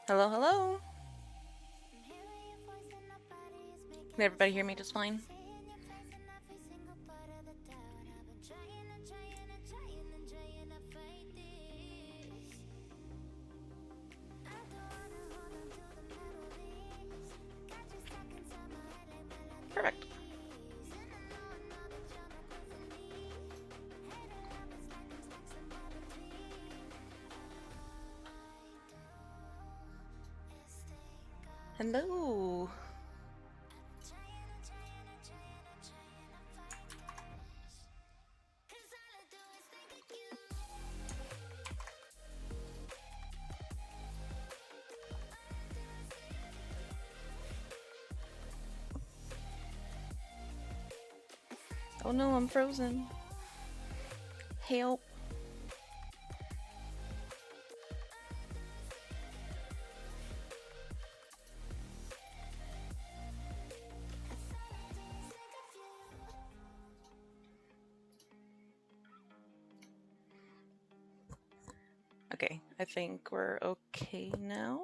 Hello, hello. Can everybody hear me just fine? Perfect. Hello. Oh no, I'm frozen. Help. Okay, I think we're okay now.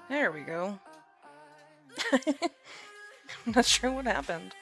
There we go. I'm not sure what happened.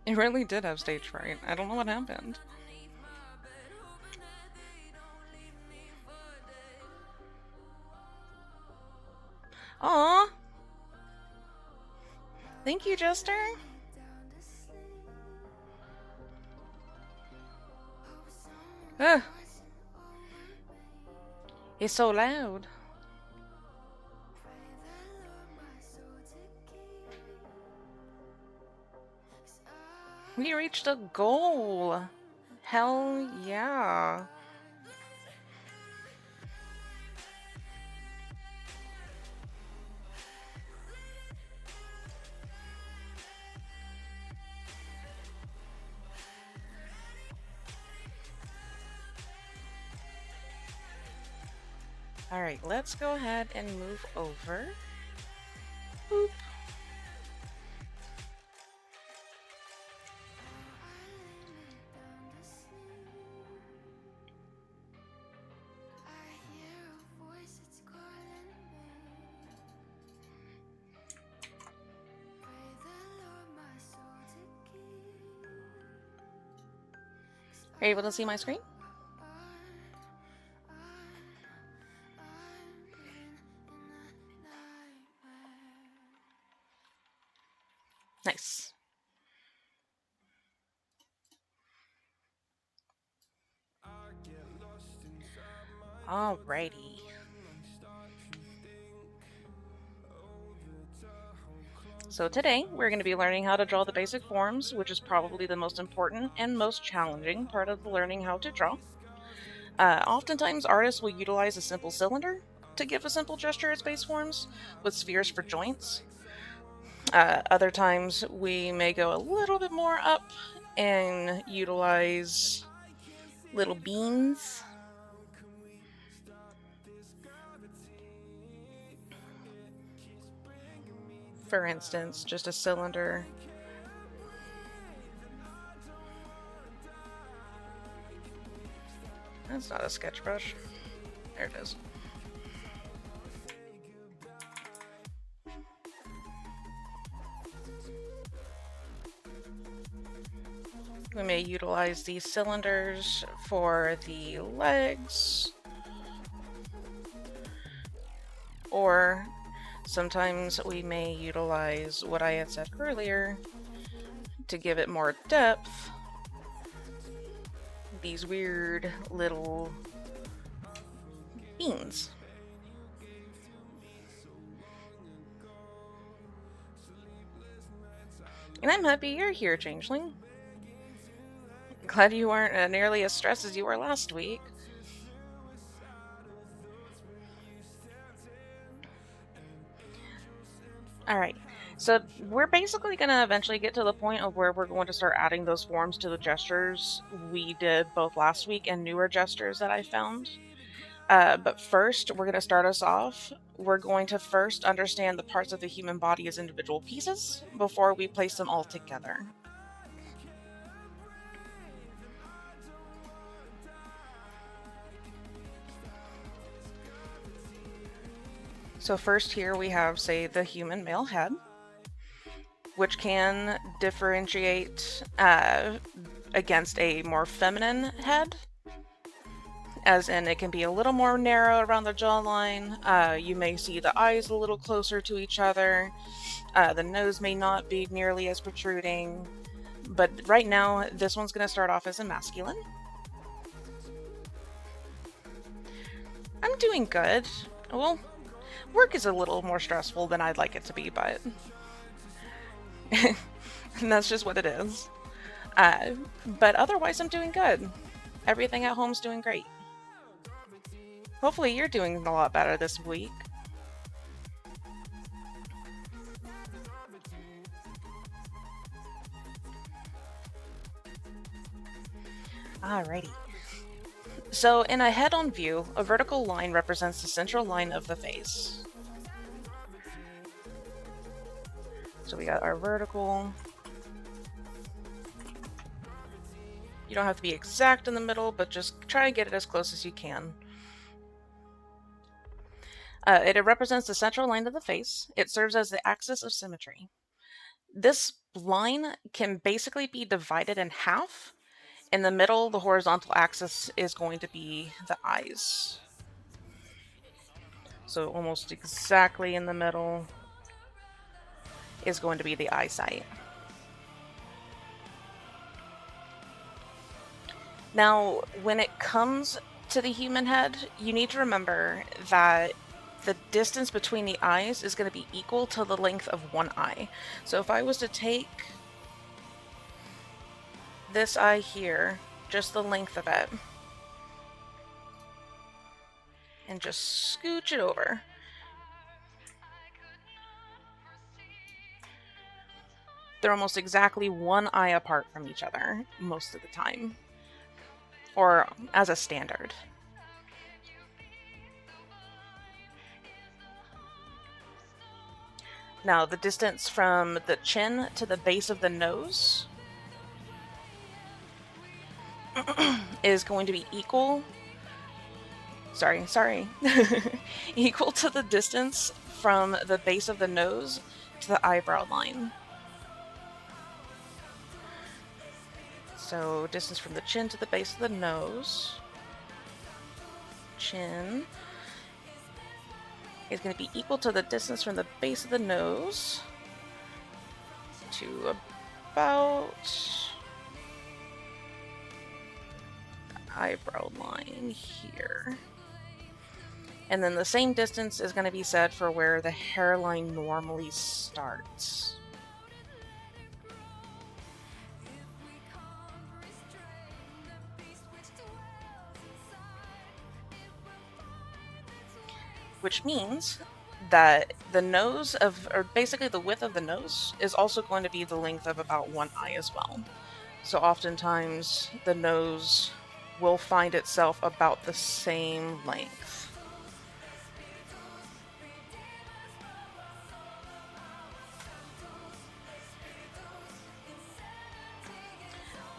It really did have stage fright. I don't know what happened. Aw! Thank you, Jester. Ugh. It's so loud. We reached a goal. Hell yeah. Alright, let's go ahead and move over. Boop. Are you able to see my screen? Nice. Alrighty. So today, we're going to be learning how to draw the basic forms, which is probably the most important and most challenging part of learning how to draw. Oftentimes, artists will utilize a simple cylinder to give a simple gesture its base forms, with spheres for joints. Other times, we may go a little bit more up and utilize little beans. For instance, just a cylinder. That's not a sketch brush. There it is. We may utilize these cylinders for the legs, or sometimes we may utilize what I had said earlier to give it more depth. These weird little beans. And I'm happy you're here, Changeling. Glad you weren't nearly as stressed as you were last week. Alright, so we're basically going to eventually get to the point of where we're going to start adding those forms to the gestures we did both last week and newer gestures that I found. But first, we're going to start us off. We're going to first understand the parts of the human body as individual pieces before we place them all together. So first here we have, say, the human male head, which can differentiate against a more feminine head, as in it can be a little more narrow around the jawline. You may see the eyes a little closer to each other. The nose may not be nearly as protruding. But right now, this one's going to start off as a masculine. I'm doing good. Well, work is a little more stressful than I'd like it to be, but and that's just what it is. But otherwise, I'm doing good. Everything at home's doing great. Hopefully, you're doing a lot better this week. Alrighty. So, in a head-on view, a vertical line represents the central line of the face. So we got our vertical. You don't have to be exact in the middle, but just try and get it as close as you can. It represents the central line of the face. It serves as the axis of symmetry. This line can basically be divided in half. In the middle, the horizontal axis is going to be the eyes. So almost exactly in the middle is going to be the eyesight. Now, when it comes to the human head, you need to remember that the distance between the eyes is going to be equal to the length of one eye. So if I was to take this eye here, just the length of it, and just scooch it over, they're almost exactly one eye apart from each other most of the time, or as a standard. Now, the distance from the chin to the base of the nose is going to be equal. Sorry. Equal to the distance from the base of the nose to the eyebrow line. So, distance from the chin to the base of the nose. Chin is going to be equal to the distance from the base of the nose to about the eyebrow line here. And then the same distance is going to be set for where the hairline normally starts. Which means that the nose or basically the width of the nose is also going to be the length of about one eye as well. So oftentimes the nose will find itself about the same length.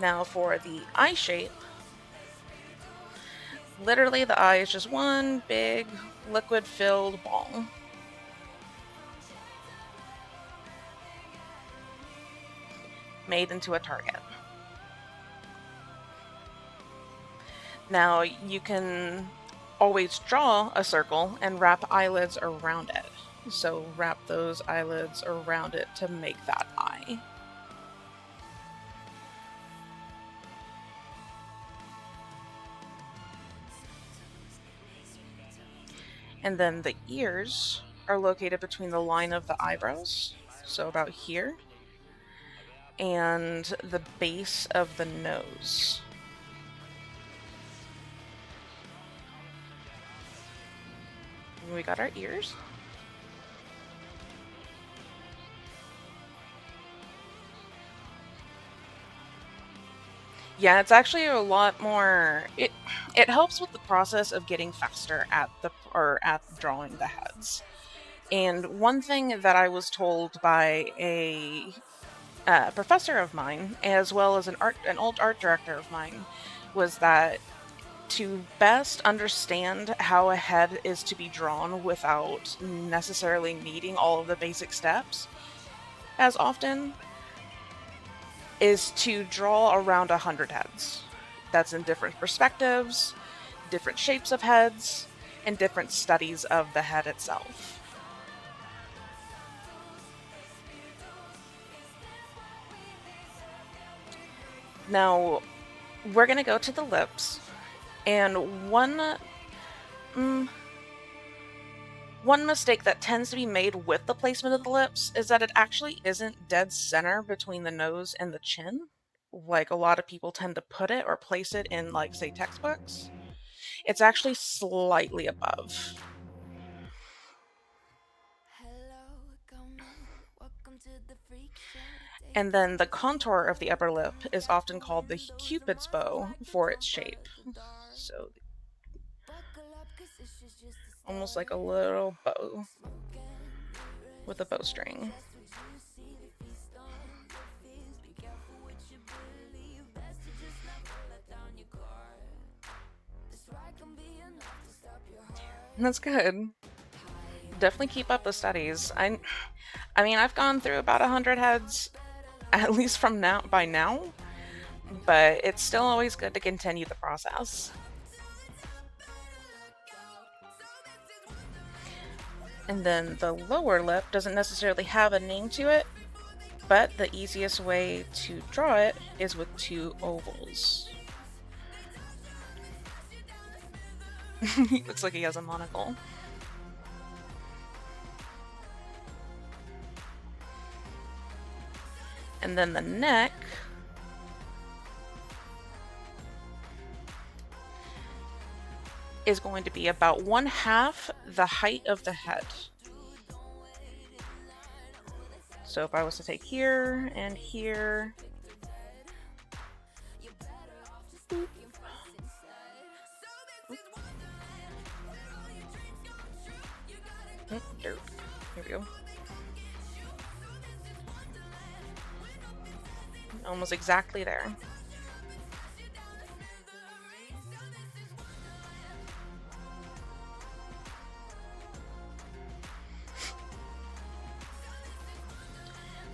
Now for the eye shape, literally the eye is just one big liquid-filled ball. Made into a target. Now you can always draw a circle and wrap eyelids around it. So wrap those eyelids around it to make that eye. And then the ears are located between the line of the eyebrows, so about here, and the base of the nose. And we got our ears. Yeah, it's actually a lot more. It helps with the process of getting faster at drawing the heads. And one thing that I was told by a professor of mine, as well as an old art director of mine, was that to best understand how a head is to be drawn without necessarily needing all of the basic steps as often is to draw around 100 heads. That's in different perspectives, different shapes of heads, and different studies of the head itself. Now, we're going to go to the lips, and one mistake that tends to be made with the placement of the lips is that it actually isn't dead center between the nose and the chin, like a lot of people tend to put it or place it in, like, say, textbooks. It's actually slightly above. And then the contour of the upper lip is often called the Cupid's bow for its shape. So almost like a little bow with a bowstring. That's good. Definitely keep up the studies. I mean, I've gone through about 100 heads, at least from now by now, but it's still always good to continue the process. And then the lower lip doesn't necessarily have a name to it, but the easiest way to draw it is with two ovals. He looks like he has a monocle. And then the neck is going to be about 1/2 the height of the head. So if I was to take here and here, here we go. Almost exactly there.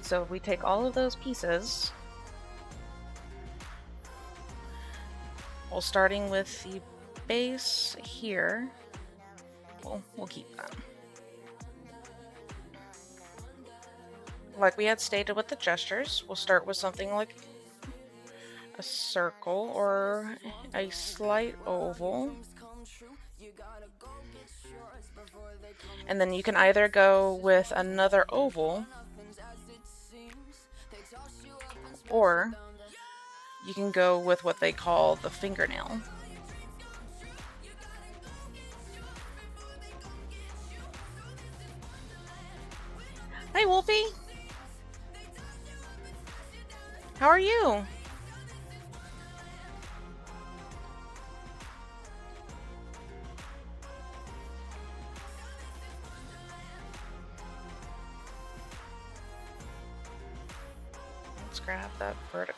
So if we take all of those pieces, well, starting with the base here, we'll keep that. Like we had stated with the gestures, we'll start with something like a circle or a slight oval. And then you can either go with another oval, or you can go with what they call the fingernail. Hey, Wolfie! How are you? Let's grab that vertical.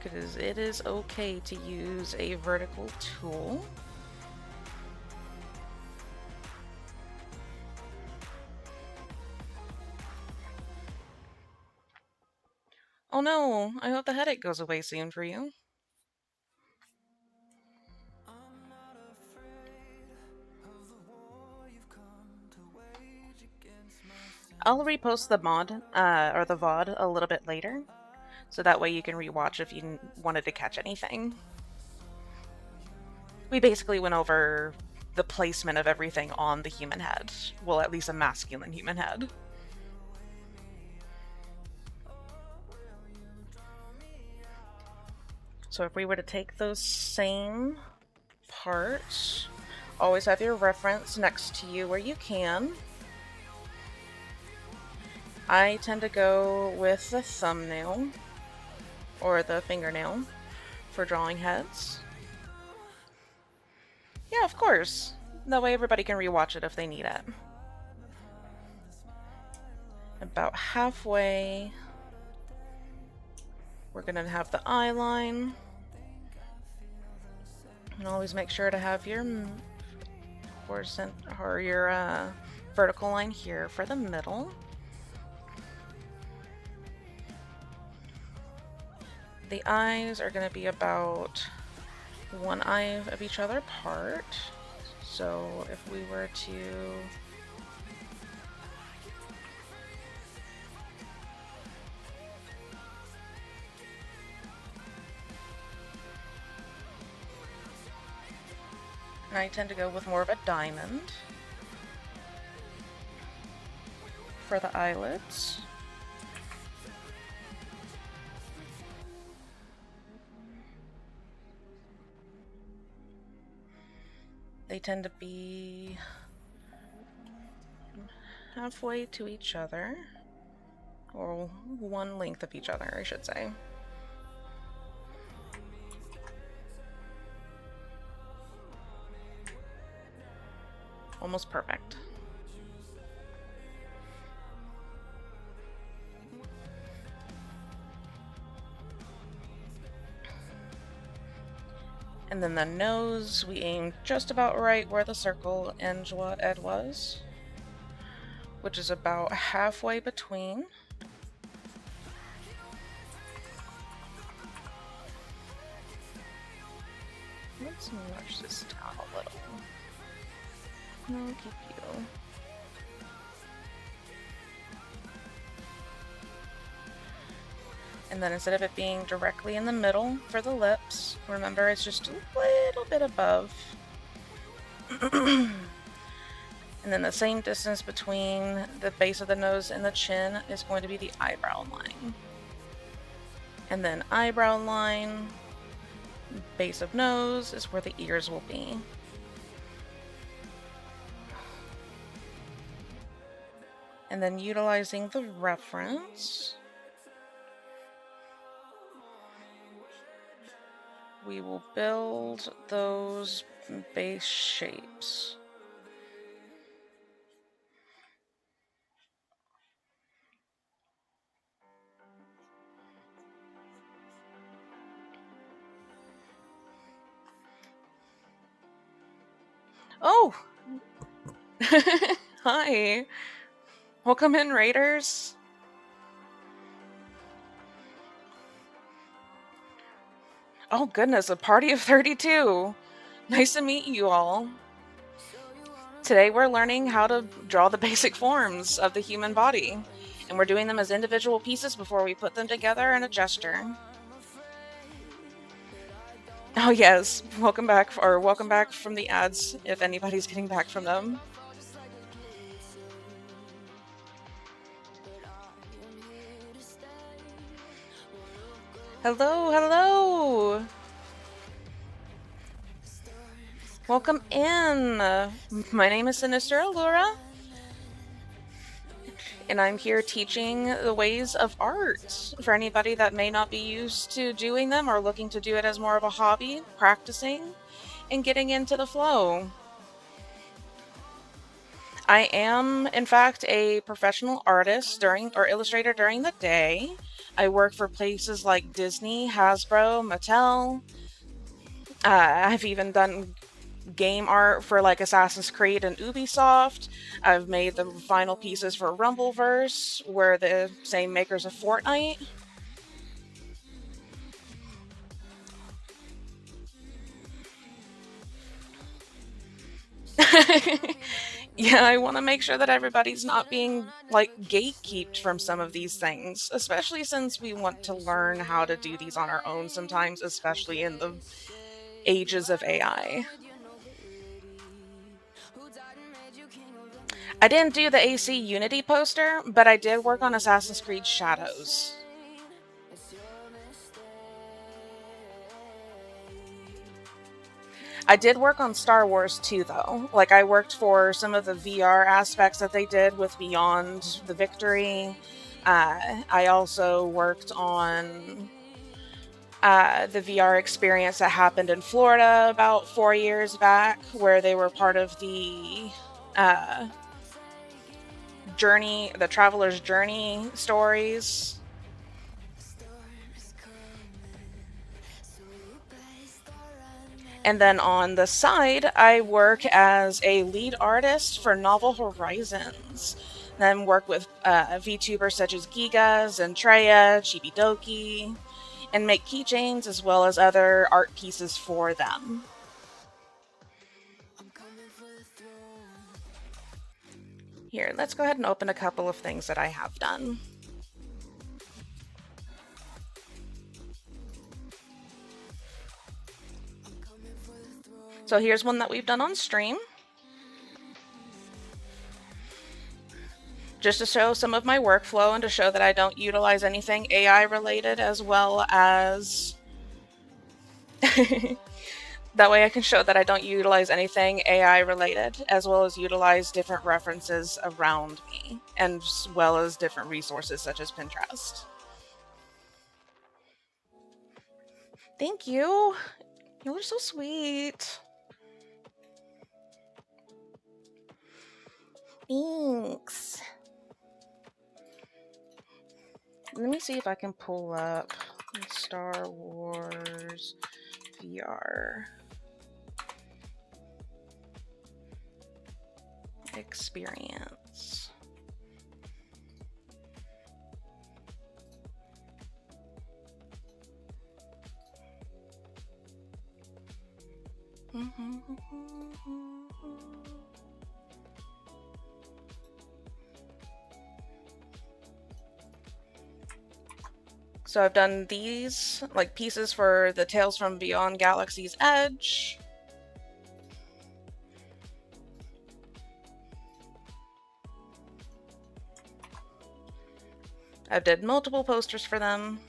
Because it is okay to use a vertical tool. Oh no, I hope the headache goes away soon for you. I'll repost the mod, or the VOD a little bit later, so that way you can rewatch if you wanted to catch anything. We basically went over the placement of everything on the human head. Well, at least a masculine human head. So if we were to take those same parts, always have your reference next to you where you can. I tend to go with the thumbnail or the fingernail for drawing heads. Yeah, of course. That way everybody can rewatch it if they need it. About halfway, we're gonna have the eye line. And always make sure to have your horizontal or your vertical line here for the middle. The eyes are going to be about one eye of each other apart. So if we were to I tend to go with more of a diamond for the eyelids. They tend to be halfway to each other, or one length of each other, I should say. Almost perfect. And then the nose, we aimed just about right where the circle edge was, which is about halfway between. Let's nudge this down a little. No, keep you. And then instead of it being directly in the middle for the lips, remember it's just a little bit above. And then the same distance between the base of the nose and the chin is going to be the eyebrow line. And then eyebrow line, base of nose is where the ears will be. And then utilizing the reference, we will build those base shapes. Oh! Hi! Welcome in, Raiders! Oh goodness, a party of 32! Nice to meet you all. Today we're learning how to draw the basic forms of the human body, and we're doing them as individual pieces before we put them together in a gesture. Oh yes, welcome back from the ads if anybody's getting back from them. Hello, hello! Welcome in! My name is Sinister Allura, and I'm here teaching the ways of art for anybody that may not be used to doing them or looking to do it as more of a hobby, practicing, and getting into the flow. I am, in fact, a professional artist or illustrator during the day. I work for places like Disney, Hasbro, Mattel. I've even done game art for like Assassin's Creed and Ubisoft. I've made the final pieces for Rumbleverse, we're the same makers of Fortnite. Yeah, I want to make sure that everybody's not being like gatekeeped from some of these things, especially since we want to learn how to do these on our own sometimes, especially in the ages of AI. I didn't do the AC Unity poster, but I did work on Assassin's Creed Shadows. I did work on Star Wars too, though. Like, I worked for some of the VR aspects that they did with Beyond the Victory. I also worked on the VR experience that happened in Florida about 4 years back, where they were part of the journey, the Traveler's Journey stories. And then on the side, I work as a lead artist for Novel Horizons. Then work with VTubers such as Gigas and Treya, Chibidoki, and make keychains as well as other art pieces for them. Here, let's go ahead and open a couple of things that I have done. So here's one that we've done on stream. Just to show some of my workflow and to show that I don't utilize anything AI related, as well as that way I can show that I don't utilize anything AI related, as well as utilize different references around me, and as well as different resources such as Pinterest. Thank you. You are so sweet. Thanks. Let me see if I can pull up Star Wars VR experience. So I've done these, like, pieces for the Tales from Beyond Galaxy's Edge. I've did multiple posters for them.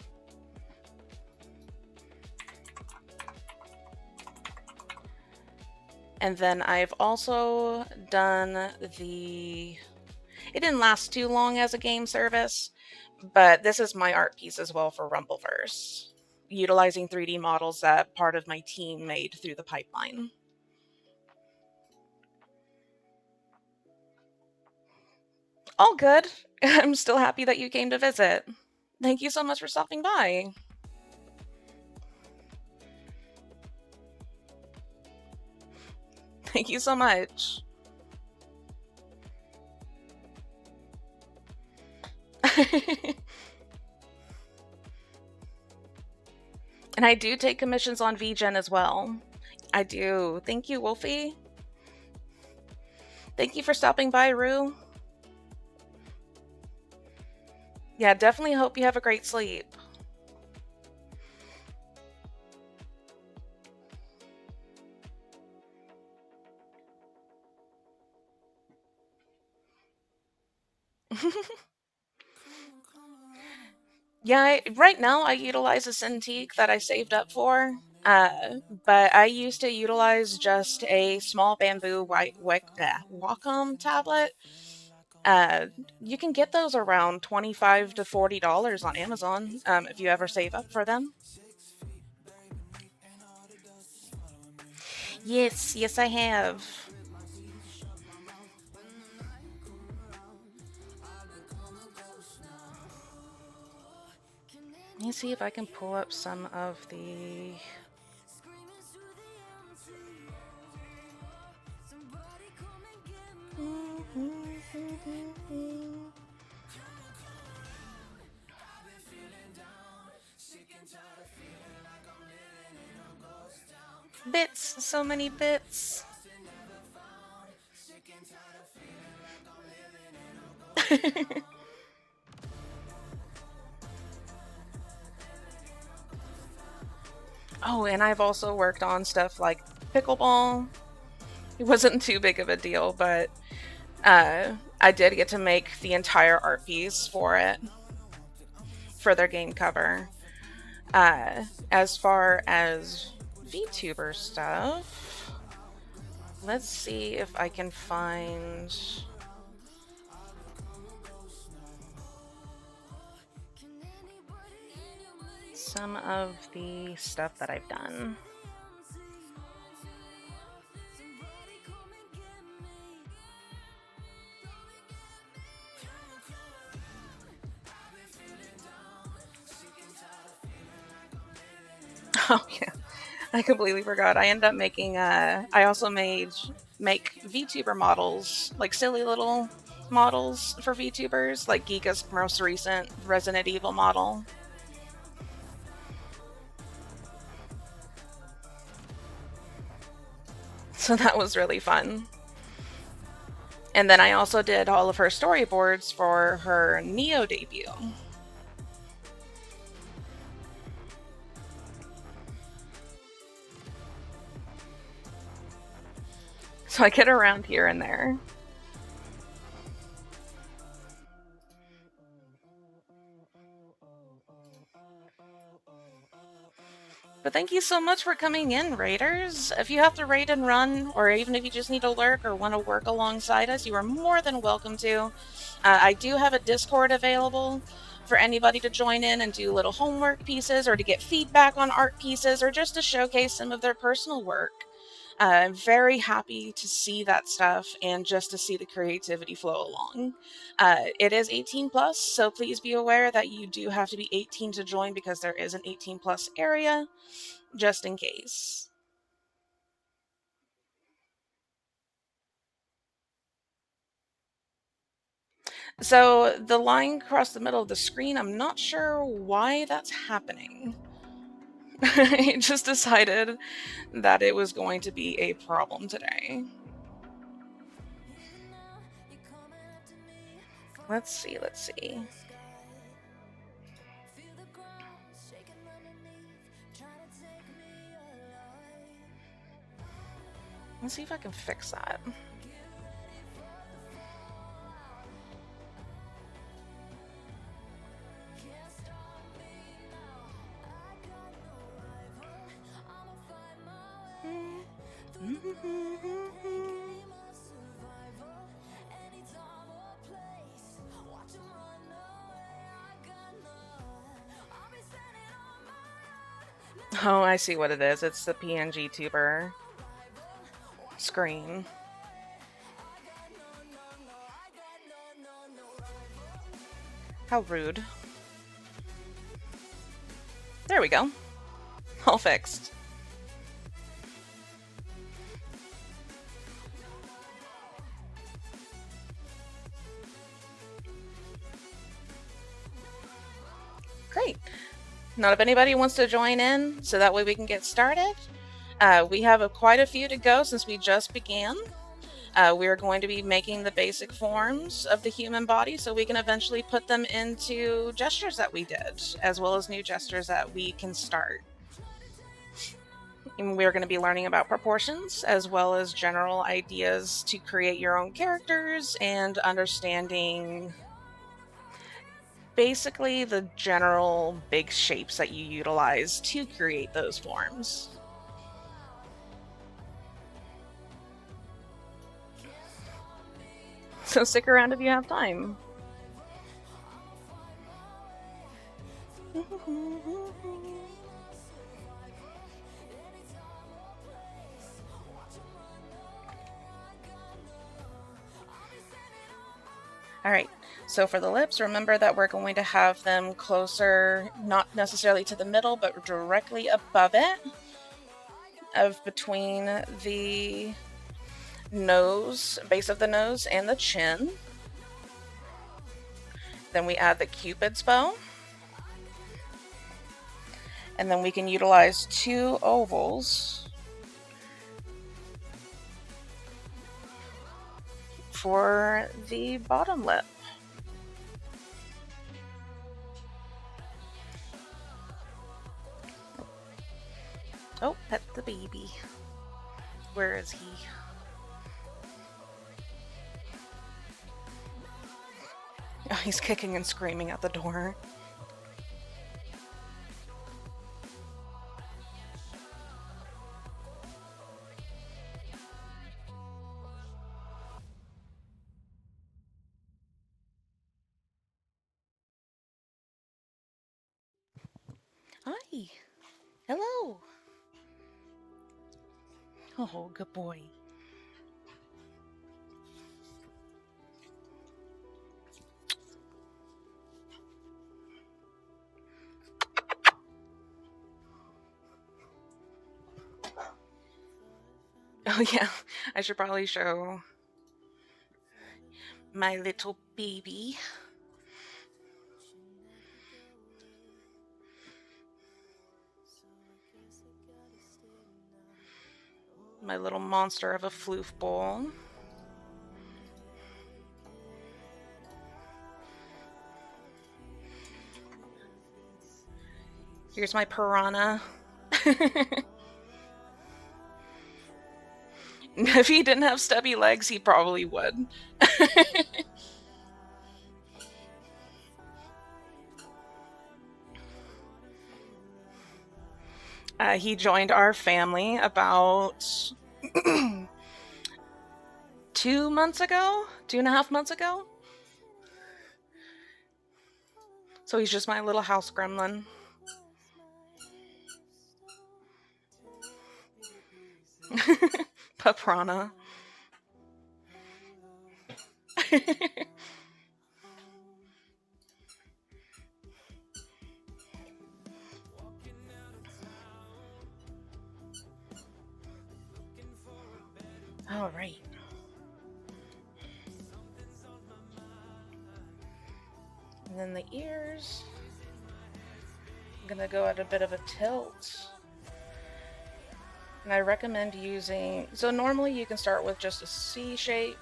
And then I've also done the... It didn't last too long as a game service, but this is my art piece as well for Rumbleverse, utilizing 3D models that part of my team made through the pipeline. All good. I'm still happy that you came to visit. Thank you so much for stopping by. Thank you so much. And I do take commissions on VGen as well. I do. Thank you, Wolfie. Thank you for stopping by, Rue. Yeah, definitely hope you have a great sleep. Yeah, right now I utilize a Cintiq that I saved up for, but I used to utilize just a small bamboo Wacom tablet. You can get those around $25 to $40 on Amazon if you ever save up for them. Yes, I have. Let me see if I can pull up some of the... Bits, so many bits. Oh, and I've also worked on stuff like pickleball. It wasn't too big of a deal, but I did get to make the entire art piece for it, for their game cover. As far as VTuber stuff, let's see if I can find... some of the stuff that I've done. Oh yeah, I completely forgot. I ended up making I also make VTuber models, like silly little models for VTubers, like Giga's most recent Resident Evil model. So that was really fun. And then I also did all of her storyboards for her Neo debut. So I get around here and there. But thank you so much for coming in, Raiders. If you have to raid and run, or even if you just need to lurk or want to work alongside us, you are more than welcome to. I do have a Discord available for anybody to join in and do little homework pieces, or to get feedback on art pieces, or just to showcase some of their personal work. I'm very happy to see that stuff and just to see the creativity flow along. It is 18 plus, so please be aware that you do have to be 18 to join, because there is an 18 plus area. just in case. So the line across the middle of the screen, I'm not sure why that's happening. I just decided that it was going to be a problem today. Let's see. Let's see if I can fix that. Oh, I see what it is. It's the PNG tuber screen. How rude. There we go. All fixed. Great. Now, if anybody wants to join in, so that way we can get started. We have quite a few to go since we just began. We are going to be making the basic forms of the human body so we can eventually put them into gestures that we did, as well as new gestures that we can start. And we're going to be learning about proportions as well as general ideas to create your own characters and understanding basically the general big shapes that you utilize to create those forms. So stick around if you have time. All right, so for the lips, remember that we're going to have them closer, not necessarily to the middle, but directly above it, of between the nose, base of the nose, and the chin. Then we add the Cupid's bow. And then we can utilize 2 ovals for the bottom lip. Oh, pet the baby. Where is he? Oh, he's kicking and screaming at the door. Hi. Hello. Oh, good boy. Oh yeah, I should probably show my little baby. My little monster of a floof bowl. Here's my piranha. If he didn't have stubby legs, he probably would. He joined our family about 2 months ago, 2.5 months ago. So he's just my little house gremlin. Paprana. All right. And then the ears. I'm gonna go at a bit of a tilt. And I recommend using, so normally you can start with just a C shape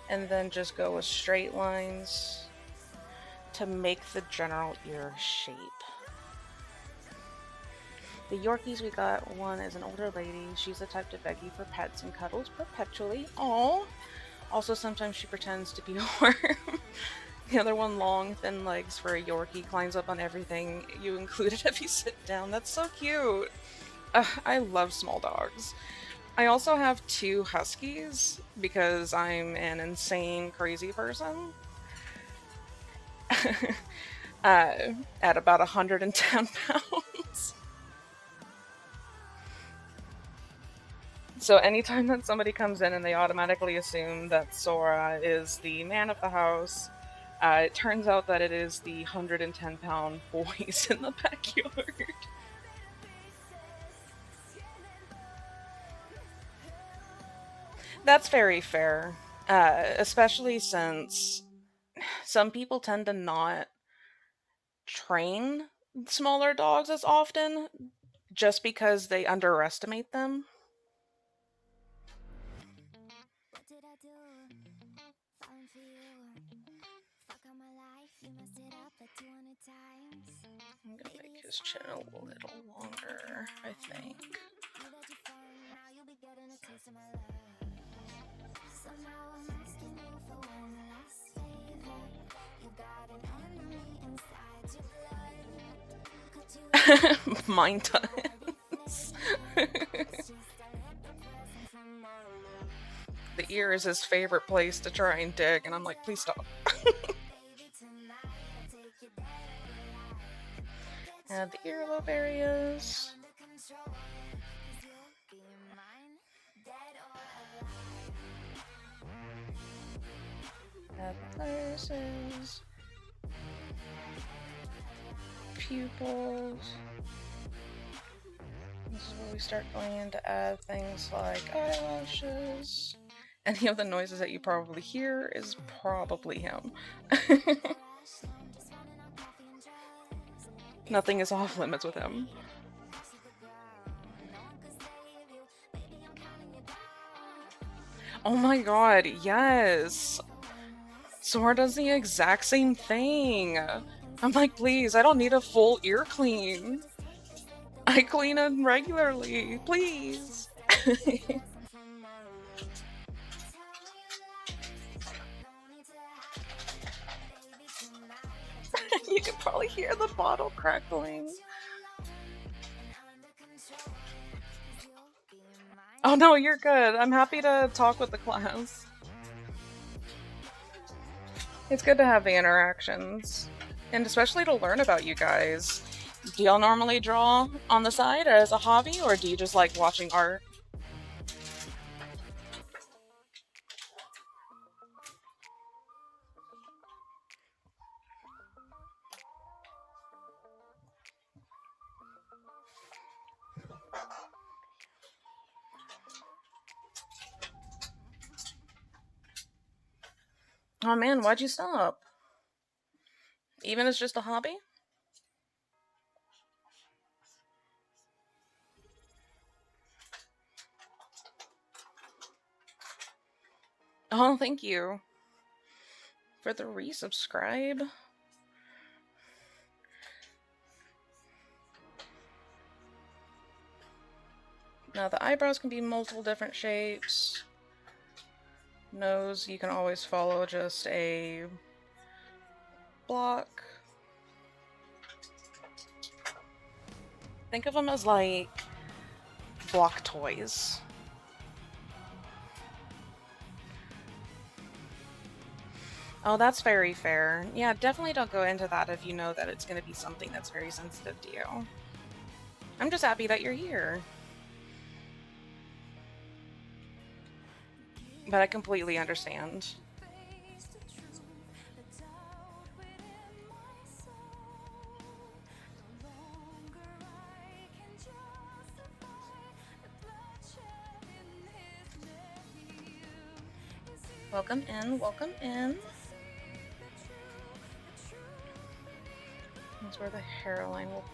and then just go with straight lines to make the general ear shape. The Yorkies we got, one is an older lady. She's the type to beg you for pets and cuddles perpetually. Aww. Also, sometimes she pretends to be a worm. The other one, long, thin legs for a Yorkie, climbs up on everything you included if you sit down. That's so cute. I love small dogs. I also have 2 Huskies because I'm an insane, crazy person. At about 110 pounds. So anytime that somebody comes in and they automatically assume that Sora is the man of the house, it turns out that it is the 110-pound boys in the backyard. That's very fair, especially since some people tend to not train smaller dogs as often just because they underestimate them. I'm gonna make his chin a little longer, I think. Mine does. The ear is his favorite place to try and dig, and I'm like, please stop. Add the earlobe areas. Add the irises. Pupils. This is where we start going in to add things like eyelashes. Any of the noises that you probably hear is probably him. Nothing is off limits with him. Oh my god, yes! Sora does the exact same thing! I'm like, please, I don't need a full ear clean. I clean it regularly, please! You can probably hear the bottle crackling. Oh no, you're good. I'm happy to talk with the class. It's good to have the interactions, and especially to learn about you guys. Do y'all normally draw on the side as a hobby, or do you just like watching art? Oh man, why'd you stop? Even as just a hobby? Oh, thank you for the resubscribe. Now the eyebrows can be multiple different shapes. Nose, you can always follow just a block. Think of them as like block toys. Oh, that's very fair. Yeah, definitely don't go into that if you know that it's going to be something that's very sensitive to you. I'm just happy that you're here. But I completely understand. Welcome in, welcome in. That's where the hairline will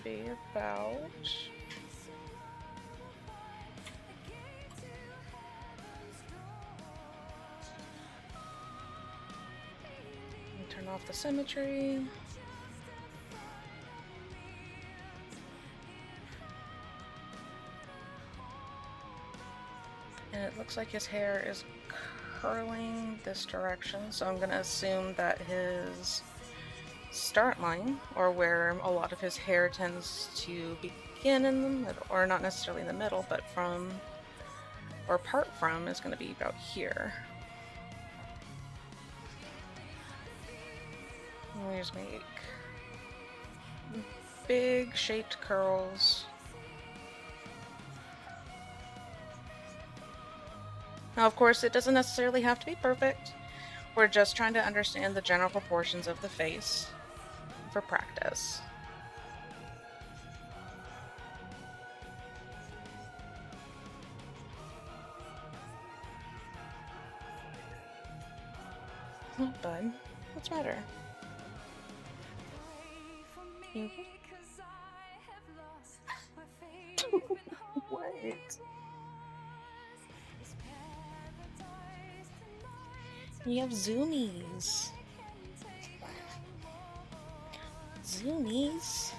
be about. Turn off the symmetry. And it looks like his hair is curling this direction, so I'm going to assume that his start line, or where a lot of his hair tends to begin in the middle, or not necessarily in the middle, but from, or part from, is going to be about here. We just make big shaped curls. Now, of course, it doesn't necessarily have to be perfect. We're just trying to understand the general proportions of the face for practice. Oh, bud. What's the matter? What? You have zoomies. Zoomies.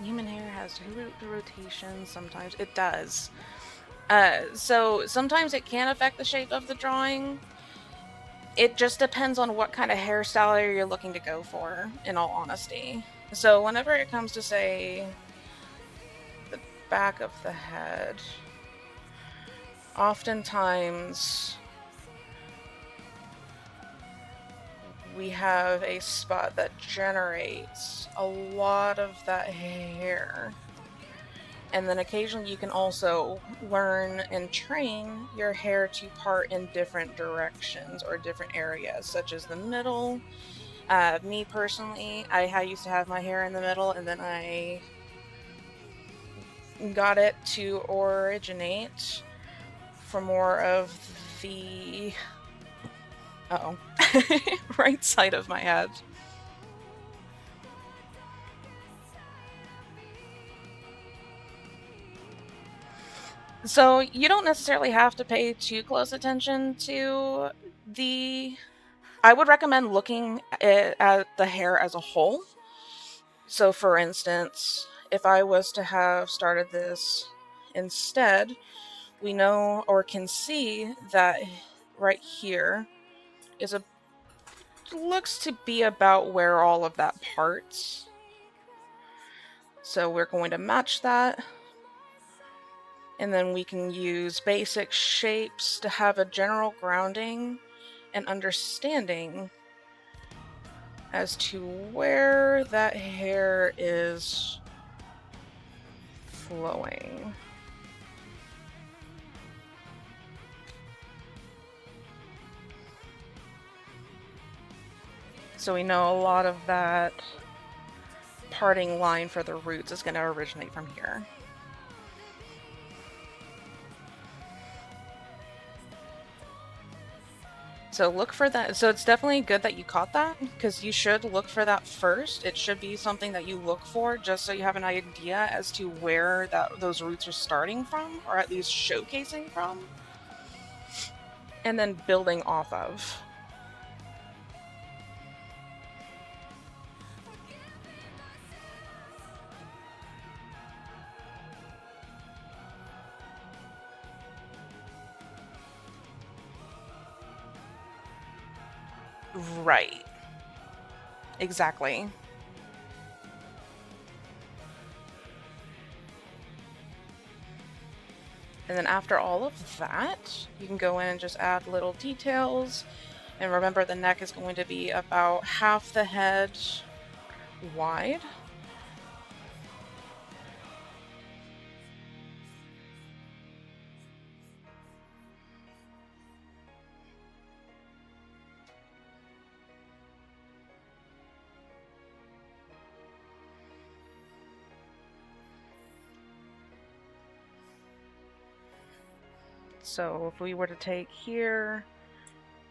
Human hair has rotation sometimes. It does. So sometimes it can affect the shape of the drawing. It just depends on what kind of hairstyle you're looking to go for, in all honesty. So whenever it comes to, say, the back of the head, oftentimes we have a spot that generates a lot of that hair. And then occasionally you can also learn and train your hair to part in different directions or different areas, such as the middle. Me personally, I used to have my hair in the middle, and then I got it to originate for more of the right side of my head. So you don't necessarily have to pay too close attention to the... I would recommend looking at the hair as a whole. So for instance, if I was to have started this instead, we know or can see that right here is looks to be about where all of that parts. So we're going to match that. And then we can use basic shapes to have a general grounding and understanding as to where that hair is flowing. So we know a lot of that parting line for the roots is going to originate from here. So look for that. So it's definitely good that you caught that, because you should look for that first. It should be something that you look for just so you have an idea as to where those roots are starting from, or at least showcasing from, and then building off of. Right. Exactly. And then after all of that, you can go in and just add little details. And remember, the neck is going to be about half the head wide. So if we were to take here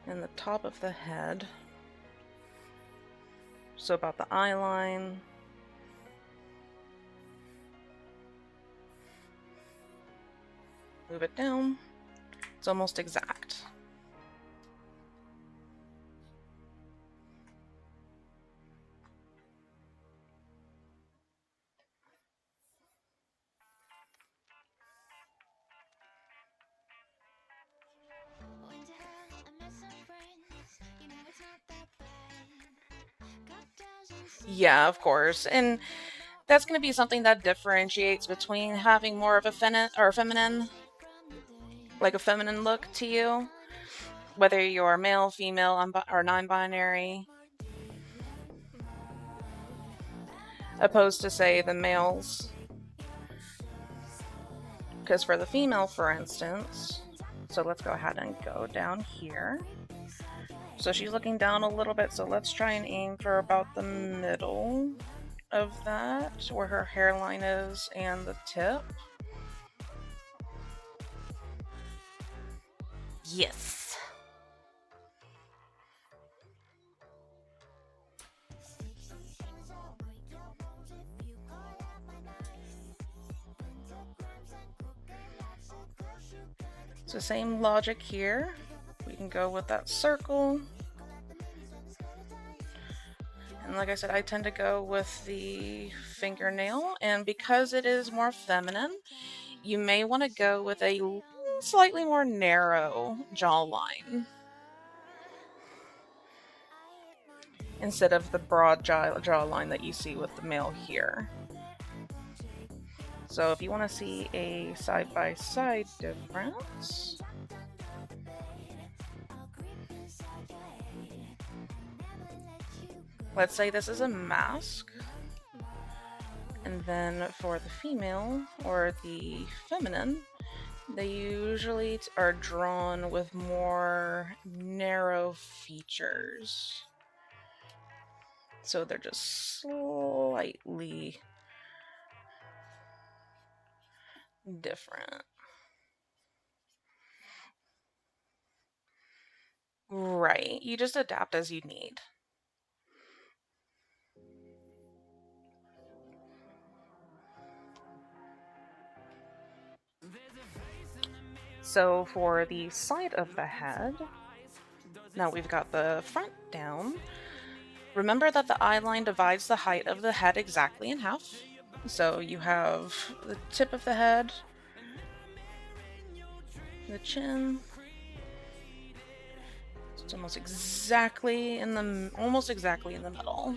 and the top of the head, so about the eye line, move it down, it's almost exact. Yeah, of course. And that's going to be something that differentiates between having more of a feminine, like a feminine look to you, whether you're male, female, or non-binary, opposed to, say, the males. Because for the female, for instance, so let's go ahead and go down here. So she's looking down a little bit, so let's try and aim for about the middle of that, where her hairline is and the tip. Yes. So same logic here. We can go with that circle. And like I said, I tend to go with the fingernail, and because it is more feminine, you may want to go with a slightly more narrow jawline instead of the broad jawline that you see with the male here. So if you want to see a side-by-side difference, let's say this is a mask, and then for the female or the feminine, they usually are drawn with more narrow features. So they're just slightly different. Right, you just adapt as you need. So for the side of the head, now we've got the front down. Remember that the eye line divides the height of the head exactly in half. So you have the tip of the head, the chin. It's almost exactly in the middle.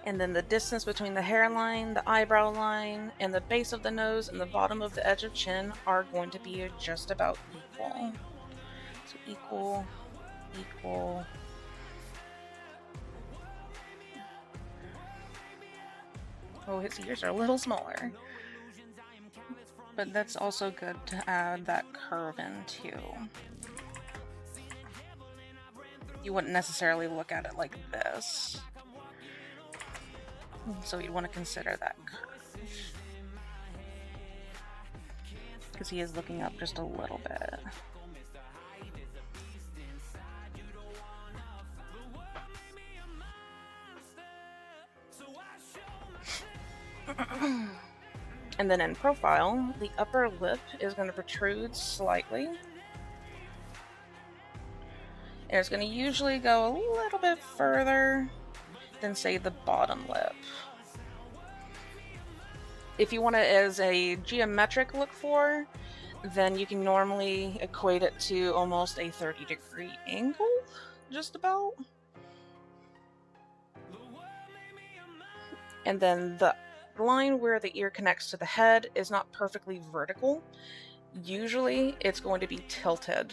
And then the distance between the hairline, the eyebrow line, and the base of the nose and the bottom of the edge of chin are going to be just about equal. So equal, equal. Oh, his ears are a little smaller. But that's also good to add that curve in too. You wouldn't necessarily look at it like this. So you want to consider that curve. Because he is looking up just a little bit. And then in profile, the upper lip is going to protrude slightly. And it's going to usually go a little bit further than, say, the bottom lip. If you want it as a geometric look for, then you can normally equate it to almost a 30-degree angle just about. And then the line where the ear connects to the head is not perfectly vertical. Usually it's going to be tilted.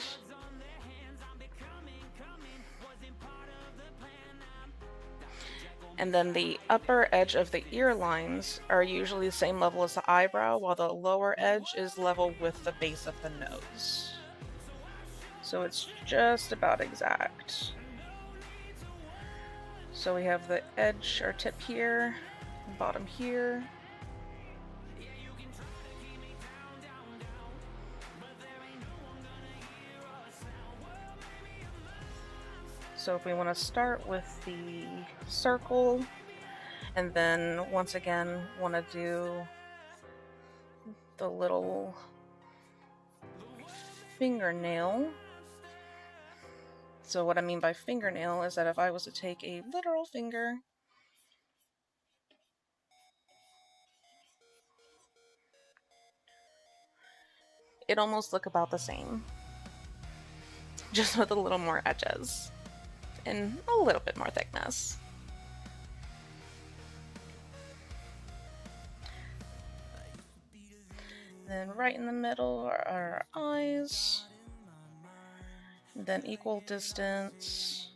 And then the upper edge of the ear lines are usually the same level as the eyebrow, while the lower edge is level with the base of the nose. So it's just about exact. So we have the edge or tip here, bottom here. So if we want to start with the circle, and then once again want to do the little fingernail. So what I mean by fingernail is that if I was to take a literal finger it almost look about the same, just with a little more edges and a little bit more thickness. Then right in the middle are our eyes. Then equal distance,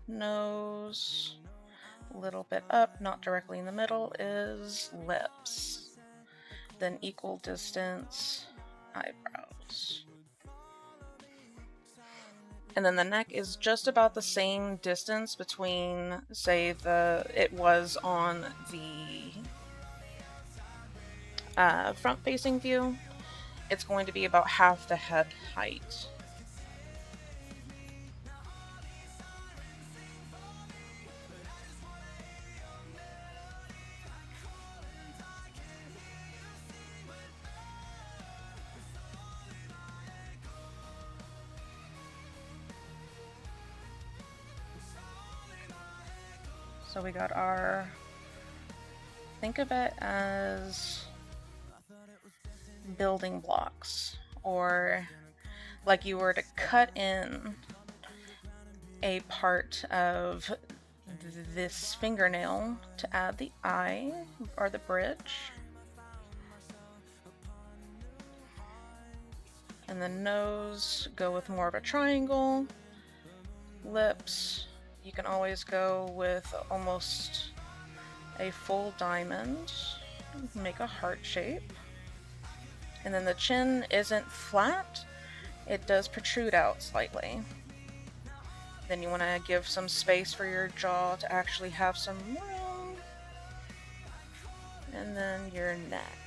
nose, a little bit up, not directly in the middle, is lips. Then equal distance, eyebrows. And then the neck is just about the same distance between, say, it was on the front-facing view. It's going to be about half the head height. So we got our, think of it as building blocks, or like you were to cut in a part of this fingernail to add the eye or the bridge. And the nose, go with more of a triangle. Lips, you can always go with almost a full diamond, make a heart shape. And then the chin isn't flat, it does protrude out slightly. Then you want to give some space for your jaw to actually have some room. And then your neck.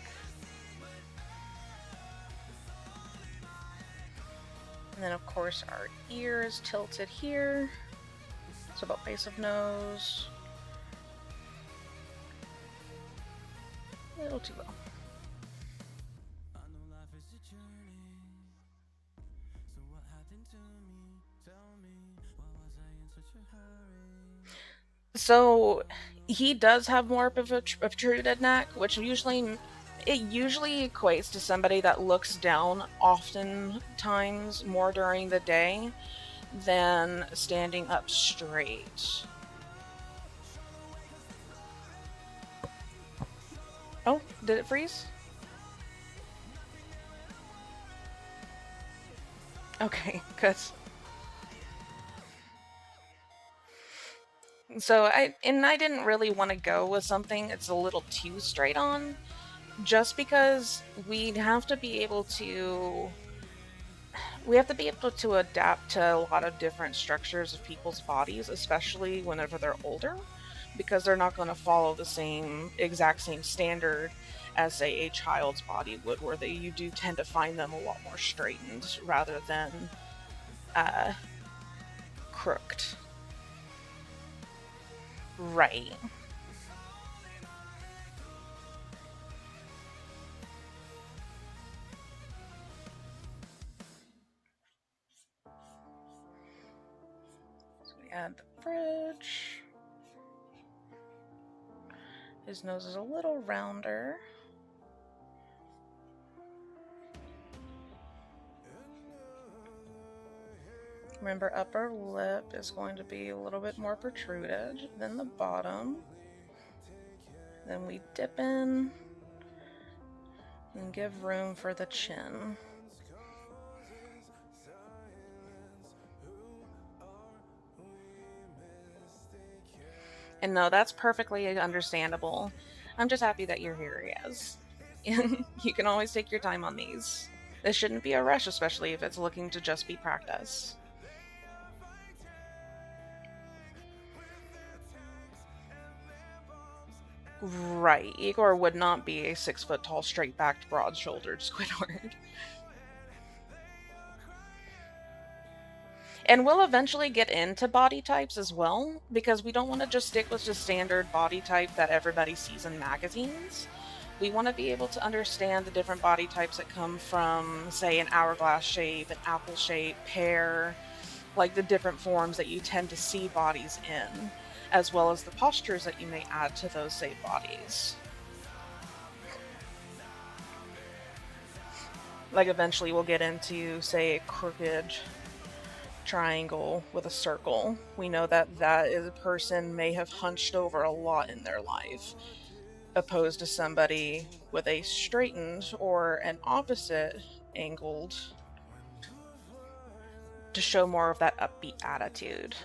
And then of course our ear is tilted here. So about base of nose. A little too low. So he does have more of a protruded neck, which usually equates to somebody that looks down oftentimes more during the day than standing up straight. Oh, did it freeze? Okay, good. So I didn't really want to go with something that's a little too straight on, just because we have to be able to adapt to a lot of different structures of people's bodies, especially whenever they're older, because they're not going to follow the exact same standard as, say, a child's body would, where you do tend to find them a lot more straightened rather than crooked. Right. So we add the bridge. His nose is a little rounder. Remember, upper lip is going to be a little bit more protruded than the bottom. Then we dip in and give room for the chin. And no, that's perfectly understandable. I'm just happy that you're here, Riaz. You can always take your time on these. This shouldn't be a rush, especially if it's looking to just be practice. Right, Igor would not be a 6-foot-tall, straight-backed, broad-shouldered Squidward. And we'll eventually get into body types as well, because we don't want to just stick with the standard body type that everybody sees in magazines. We want to be able to understand the different body types that come from, say, an hourglass shape, an apple shape, pear, like the different forms that you tend to see bodies in, as well as the postures that you may add to those, say, bodies. Like eventually we'll get into, say, a crooked triangle with a circle. We know that that is a person may have hunched over a lot in their life, opposed to somebody with a straightened or an opposite angled, to show more of that upbeat attitude.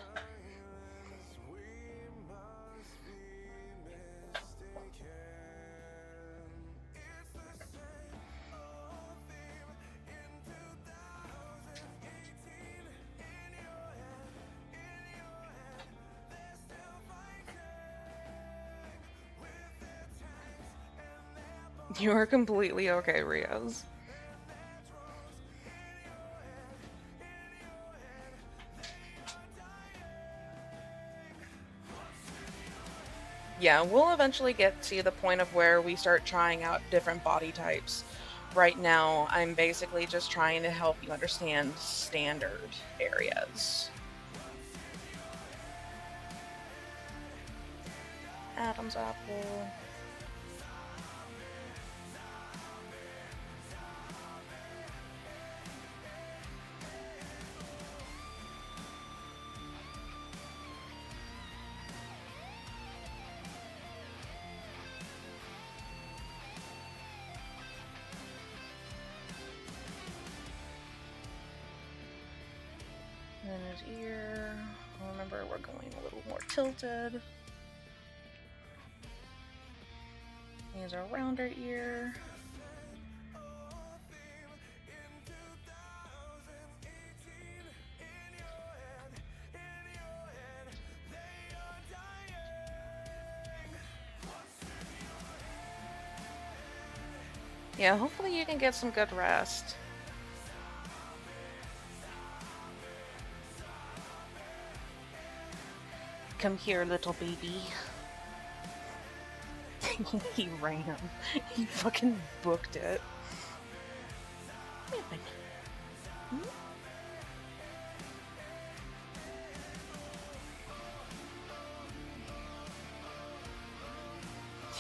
You are completely okay, Rios. Yeah, we'll eventually get to the point of where we start trying out different body types. Right now, I'm basically just trying to help you understand standard areas. Adam's apple. And then his ear. Remember, we're going a little more tilted. He has a rounder ear. Yeah, hopefully you can get some good rest. Come here, little baby. He ran. He fucking booked it. Hmm?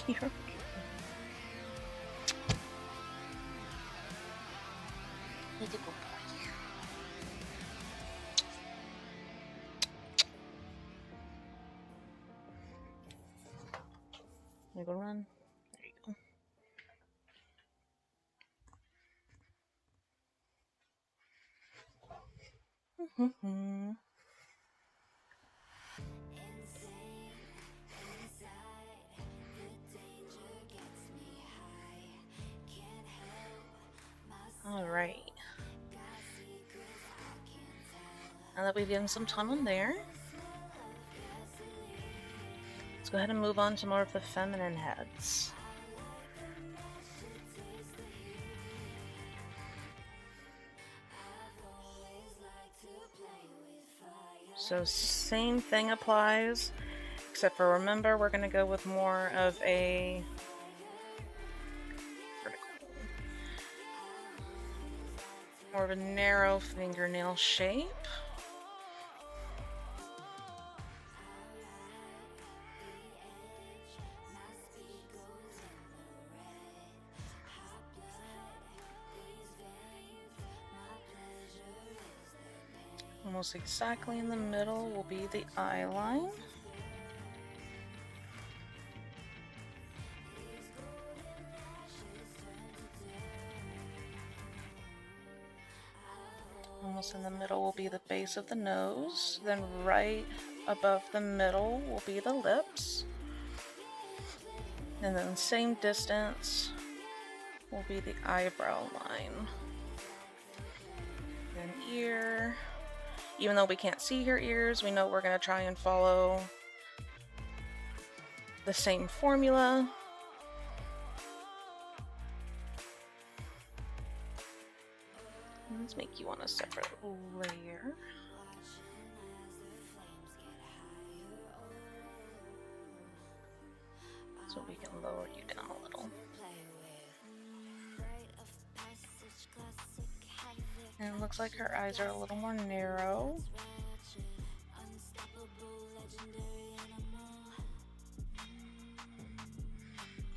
You're okay. He's a good boy. Wanna go run? There you go. Alright. Now that we've given some time on there, let's go ahead and move on to more of the feminine heads. So same thing applies, except for remember we're going to go with more of a narrow fingernail shape. Almost exactly in the middle will be the eye line. Almost in the middle will be the base of the nose. Then right above the middle will be the lips. And then same distance will be the eyebrow line. Then ear. Even though we can't see her ears, we know we're going to try and follow the same formula. Let's make you on a separate layer. So we can lower you down a little. And it looks like her eyes are a little more narrow.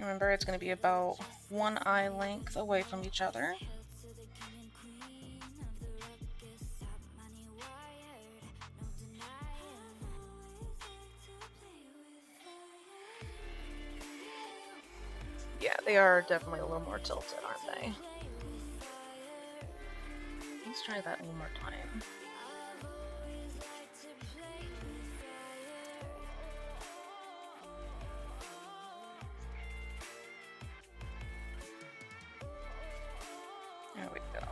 Remember, it's going to be about one eye length away from each other. Yeah, they are definitely a little more tilted, aren't they? Let's try that one more time. There we go.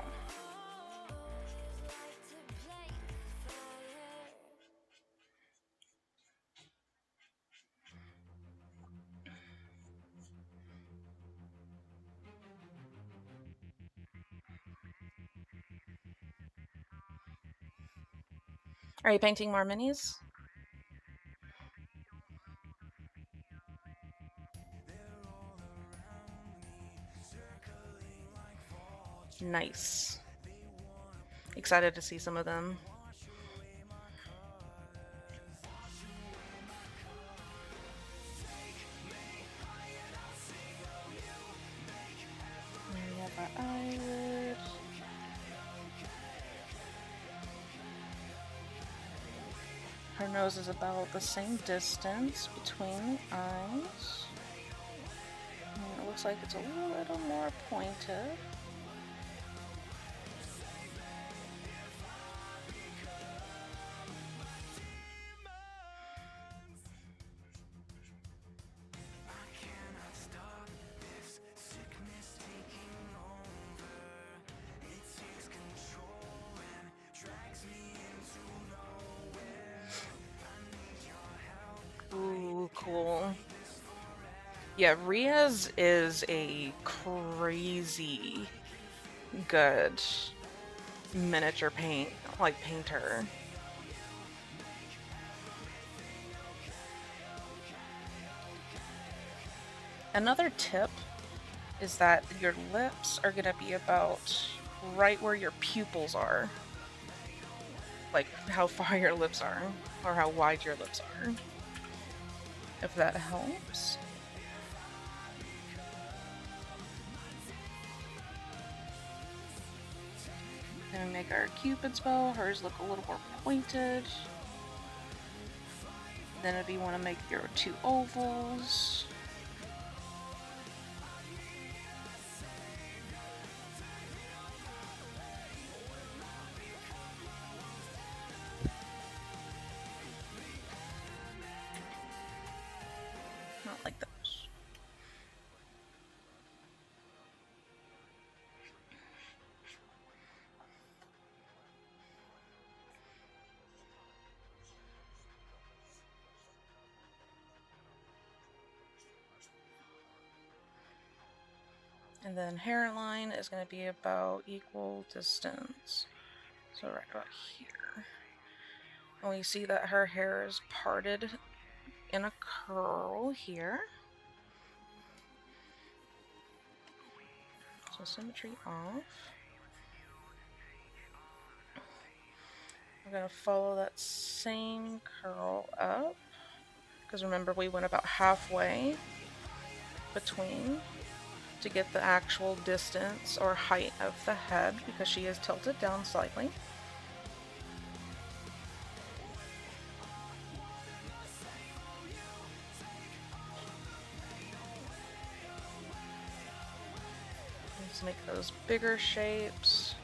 Are you painting more minis? Nice. Excited to see some of them. And we have our eyelid. Her nose is about the same distance between the eyes. And it looks like it's a little more pointed. Ooh, cool. Yeah, Riaz is a crazy good miniature painter. Another tip is that your lips are gonna be about right where your pupils are. Like how far your lips are, or how wide your lips are. If that helps. Then we make our Cupid's bow. Hers look a little more pointed. Then if you want to make your two ovals. Not like those. And then hairline is going to be about equal distance. So right about here. And we see that her hair is parted in a curl here. So symmetry off. We're going to follow that same curl up. Because remember, we went about halfway between to get the actual distance or height of the head, because she is tilted down slightly. make those bigger shapes.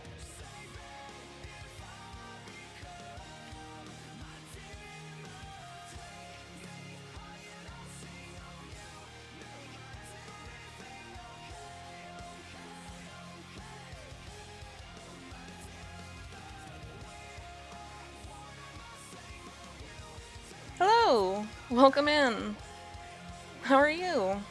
Hello! Welcome in! How are you?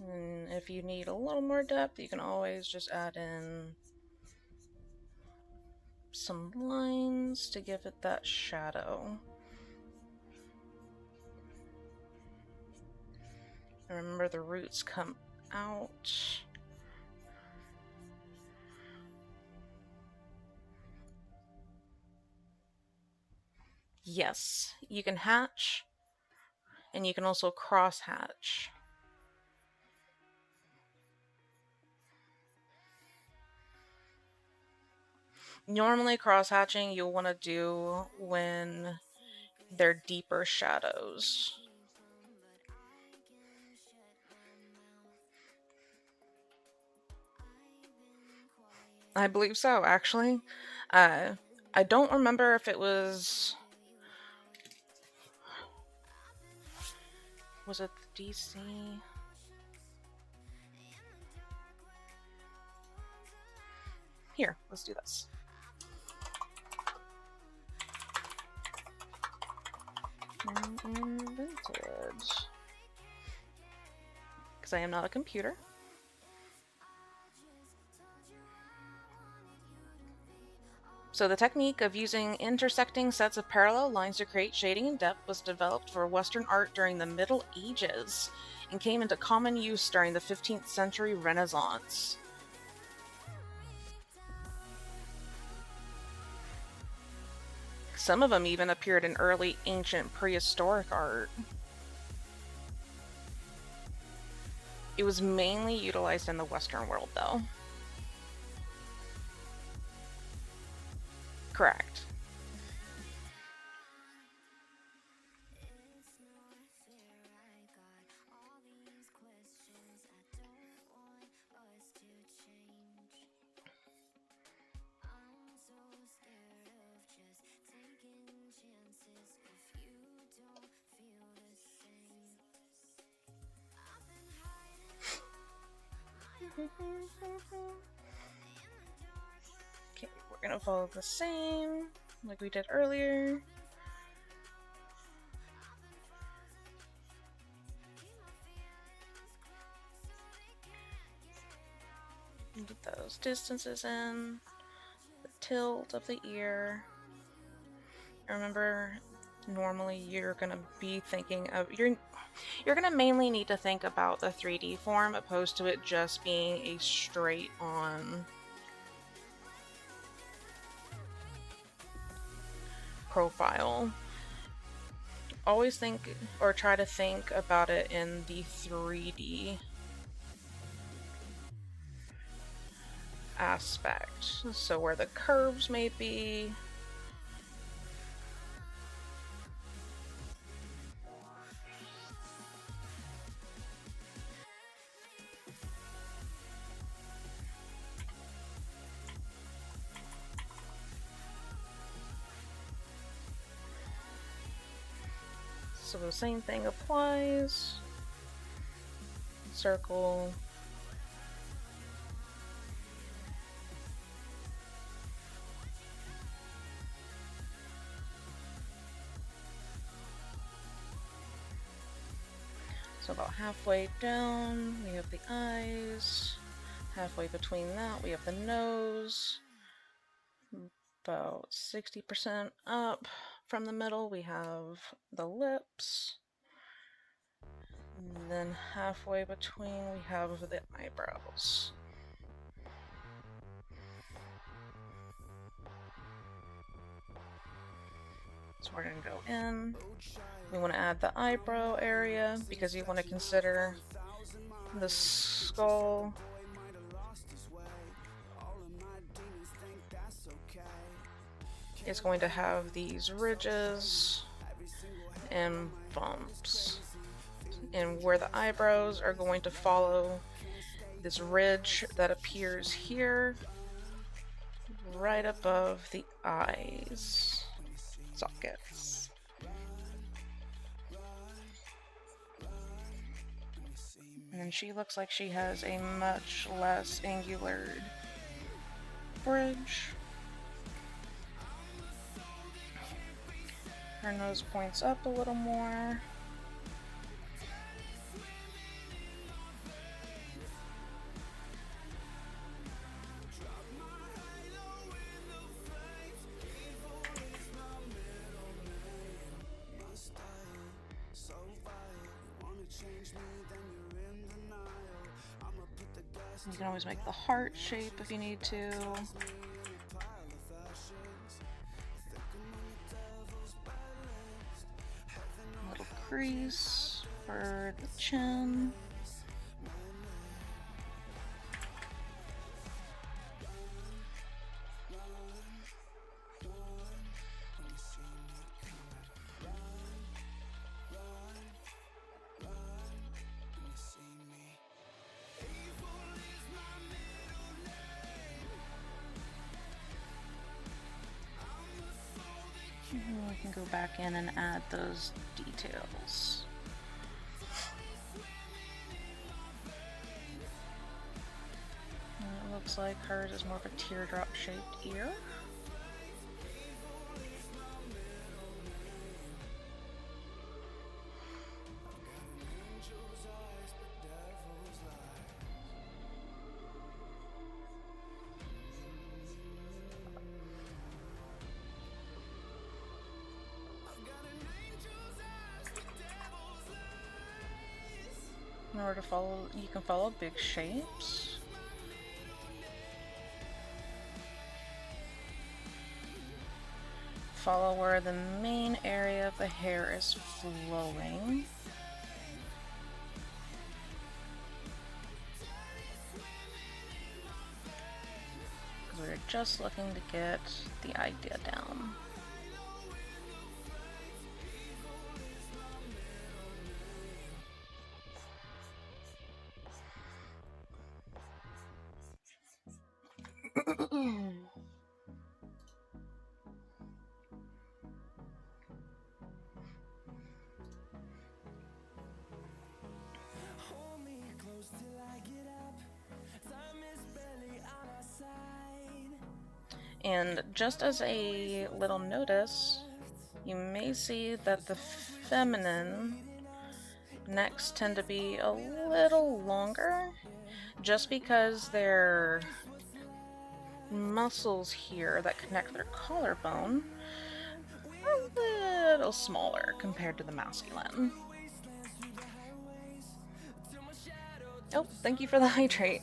And if you need a little more depth, you can always just add in some lines to give it that shadow. And remember, the roots come out. Yes, you can hatch, and you can also cross hatch. Normally, cross hatching you'll want to do when they're deeper shadows. I believe so, actually. I don't remember if it was. Was it the DC? Here, let's do this. Invented. Because I am not a computer. So the technique of using intersecting sets of parallel lines to create shading and depth was developed for Western art during the Middle Ages and came into common use during the 15th century Renaissance. Some of them even appeared in early ancient prehistoric art. It was mainly utilized in the Western world, though. Correct. Okay, we're gonna follow the same like we did earlier. Get those distances in, the tilt of the ear. Remember, normally you're gonna be thinking of you're gonna mainly need to think about the 3D form opposed to it just being a straight on profile. Always think or try to think about it in the 3D aspect. So where the curves may be. So the same thing applies. Circle. So about halfway down, we have the eyes. Halfway between that, we have the nose. About 60% up from the middle, we have the lips. And then halfway between we have the eyebrows. So we're going to go in. We want to add the eyebrow area because you want to consider the skull is going to have these ridges and bumps. And where the eyebrows are going to follow this ridge that appears here right above the eyes sockets. And she looks like she has a much less angular bridge. Her nose points up a little more. You can always make the heart shape if you need to. A little crease for the chin. We can go back in and add those details. And it looks like hers is more of a teardrop shaped ear. In order to follow, you can follow big shapes. Follow where the main area of the hair is flowing. Because we're just looking to get the idea down. And just as a little notice, you may see that the feminine necks tend to be a little longer, just because their muscles here that connect their collarbone are a little smaller compared to the masculine. Oh, thank you for the hydrate.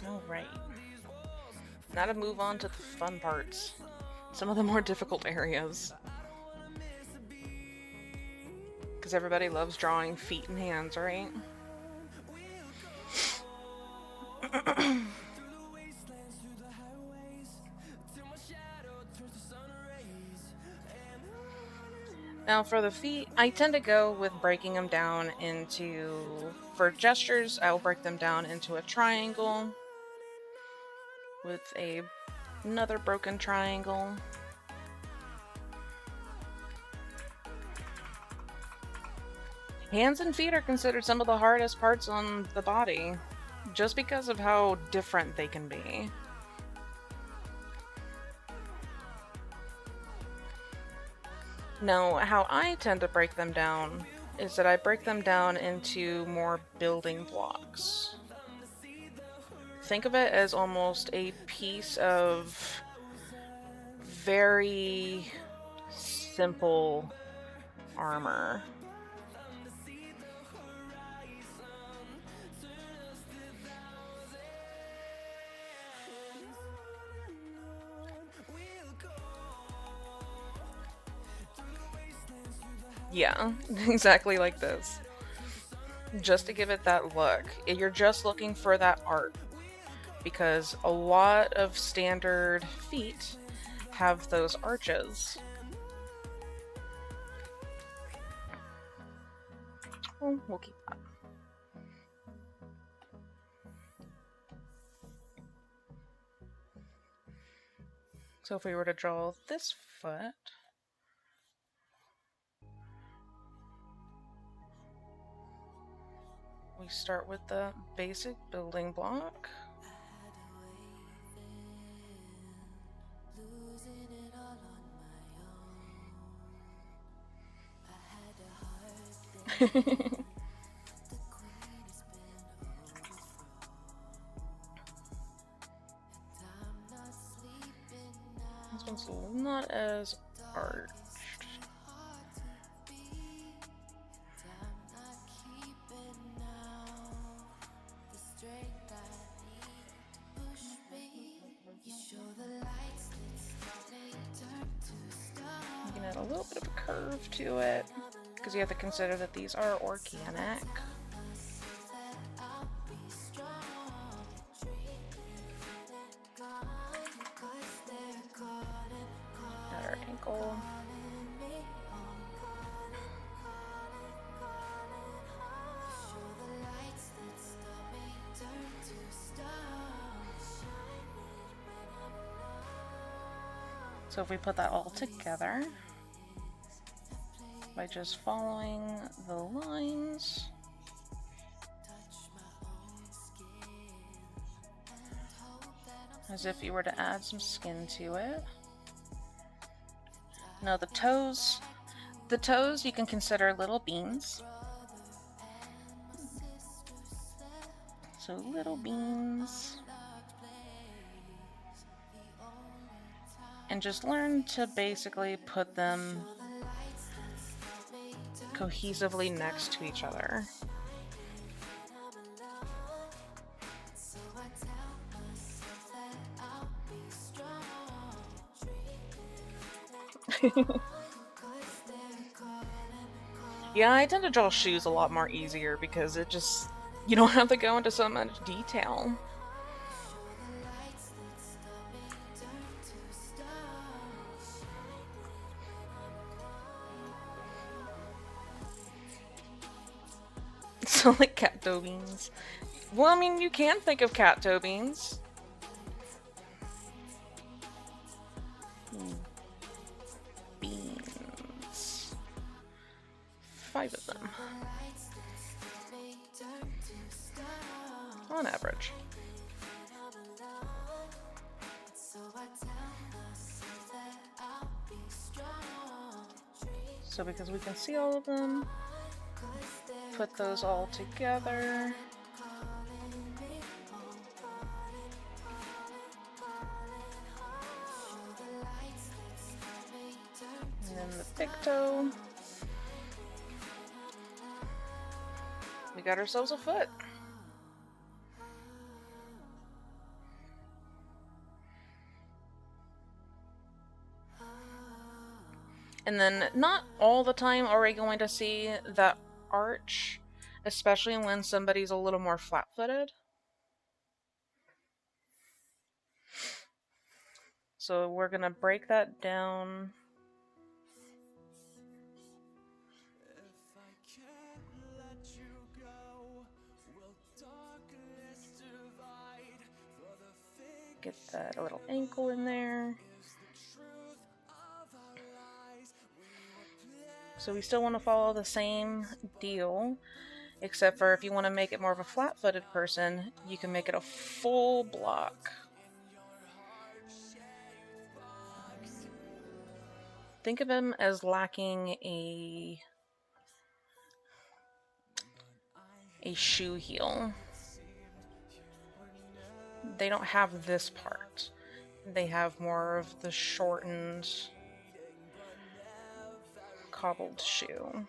Alright. Now to move on to the fun parts. Some of the more difficult areas. Because everybody loves drawing feet and hands, right? Now for the feet, I tend to go with breaking them down into, for gestures, I'll break them down into a triangle with another broken triangle. Hands and feet are considered some of the hardest parts on the body, just because of how different they can be. Now, how I tend to break them down is that I break them down into more building blocks. Think of it as almost a piece of very simple armor. Yeah, exactly like this. Just to give it that look. You're just looking for that art, because a lot of standard feet have those arches. Well, we'll keep that. So if we were to draw this foot, we start with the basic building block. This one's not as arched. You can add a little bit of a curve to it, because you have to consider that these are organic. At our ankle. So if we put that all together by just following the lines, as if you were to add some skin to it. Now the toes you can consider little beans. So little beans. And just learn to basically put them cohesively next to each other. Yeah, I tend to draw shoes a lot more easier because it just, you don't have to go into so much detail. So like cat toe beans. Well, I mean, you can think of cat toe beans. Beans. 5 of them. On average. So because we can see all of them, put those all together. And then the big toe. We got ourselves a foot. And then not all the time are we going to see that arch, especially when somebody's a little more flat-footed. So we're going to break that down Get that little ankle in there. So we still want to follow the same deal, except for if you want to make it more of a flat-footed person, you can make it a full block. Think of him as lacking a shoe heel. They don't have this part. They have more of the shortened, cobbled shoe.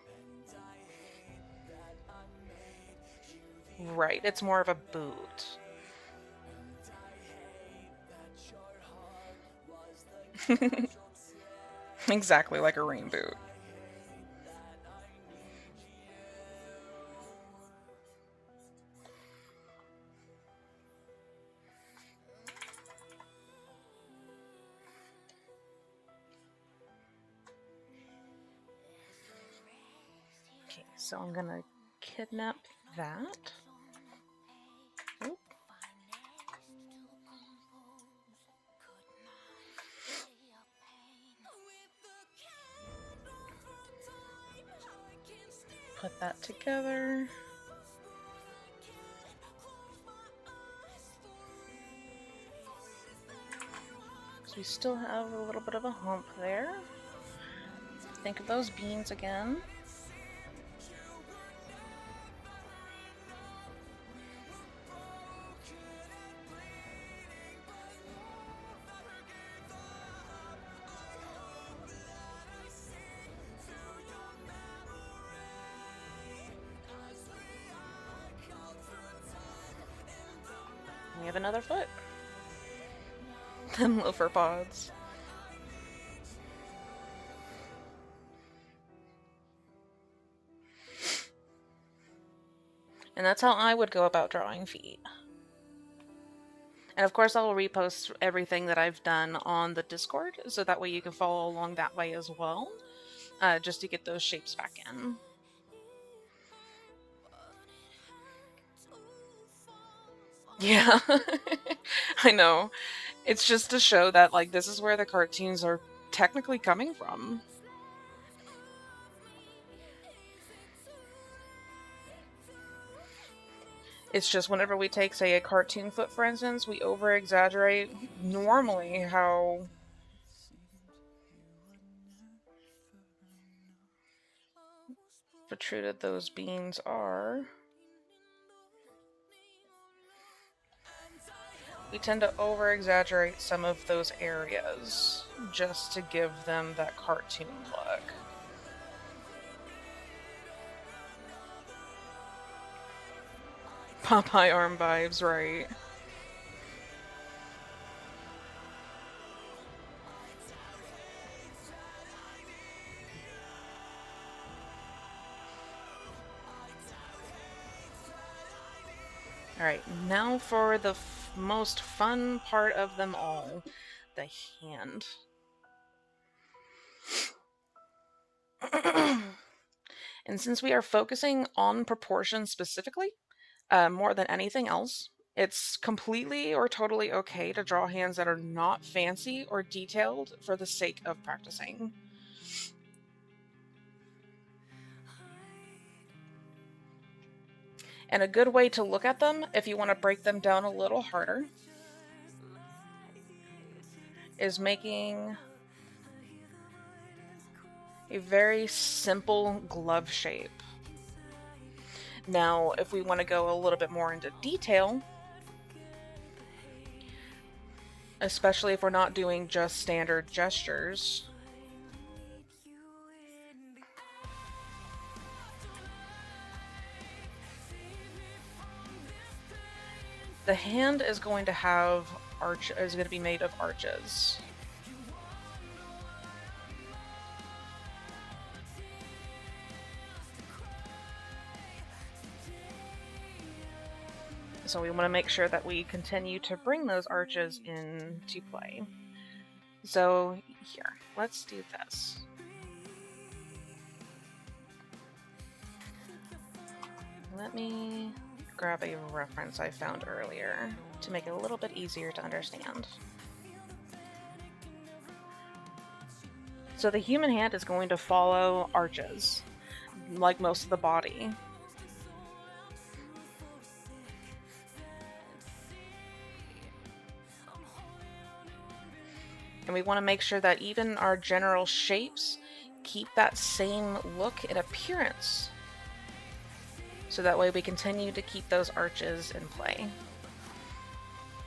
Right, it's more of a boot. Exactly like a rain boot. Okay, so I'm gonna kidnap that. Oop. Put that together. So we still have a little bit of a hump there. Think of those beans again. We have another foot. Them loafer pods. And that's how I would go about drawing feet. And of course, I will repost everything that I've done on the Discord, so that way you can follow along that way as well, just to get those shapes back in. Yeah, I know. It's just to show that, like, this is where the cartoons are technically coming from. It's just whenever we take, say, a cartoon foot, for instance, we over-exaggerate normally how protruded those beans are. We tend to over-exaggerate some of those areas just to give them that cartoon look. Popeye arm vibes, right? Alright, now for the most fun part of them all, the hand. And since we are focusing on proportion specifically, more than anything else, it's completely or totally okay to draw hands that are not fancy or detailed for the sake of practicing. And a good way to look at them, if you want to break them down a little harder, is making a very simple glove shape. Now, if we want to go a little bit more into detail, especially if we're not doing just standard gestures, the hand is going to have is going to be made of arches. So we want to make sure that we continue to bring those arches into play. So here, let's do this. let me grab a reference I found earlier to make it a little bit easier to understand. So the human hand is going to follow arches, like most of the body. And we want to make sure that even our general shapes keep that same look and appearance. So that way we continue to keep those arches in play.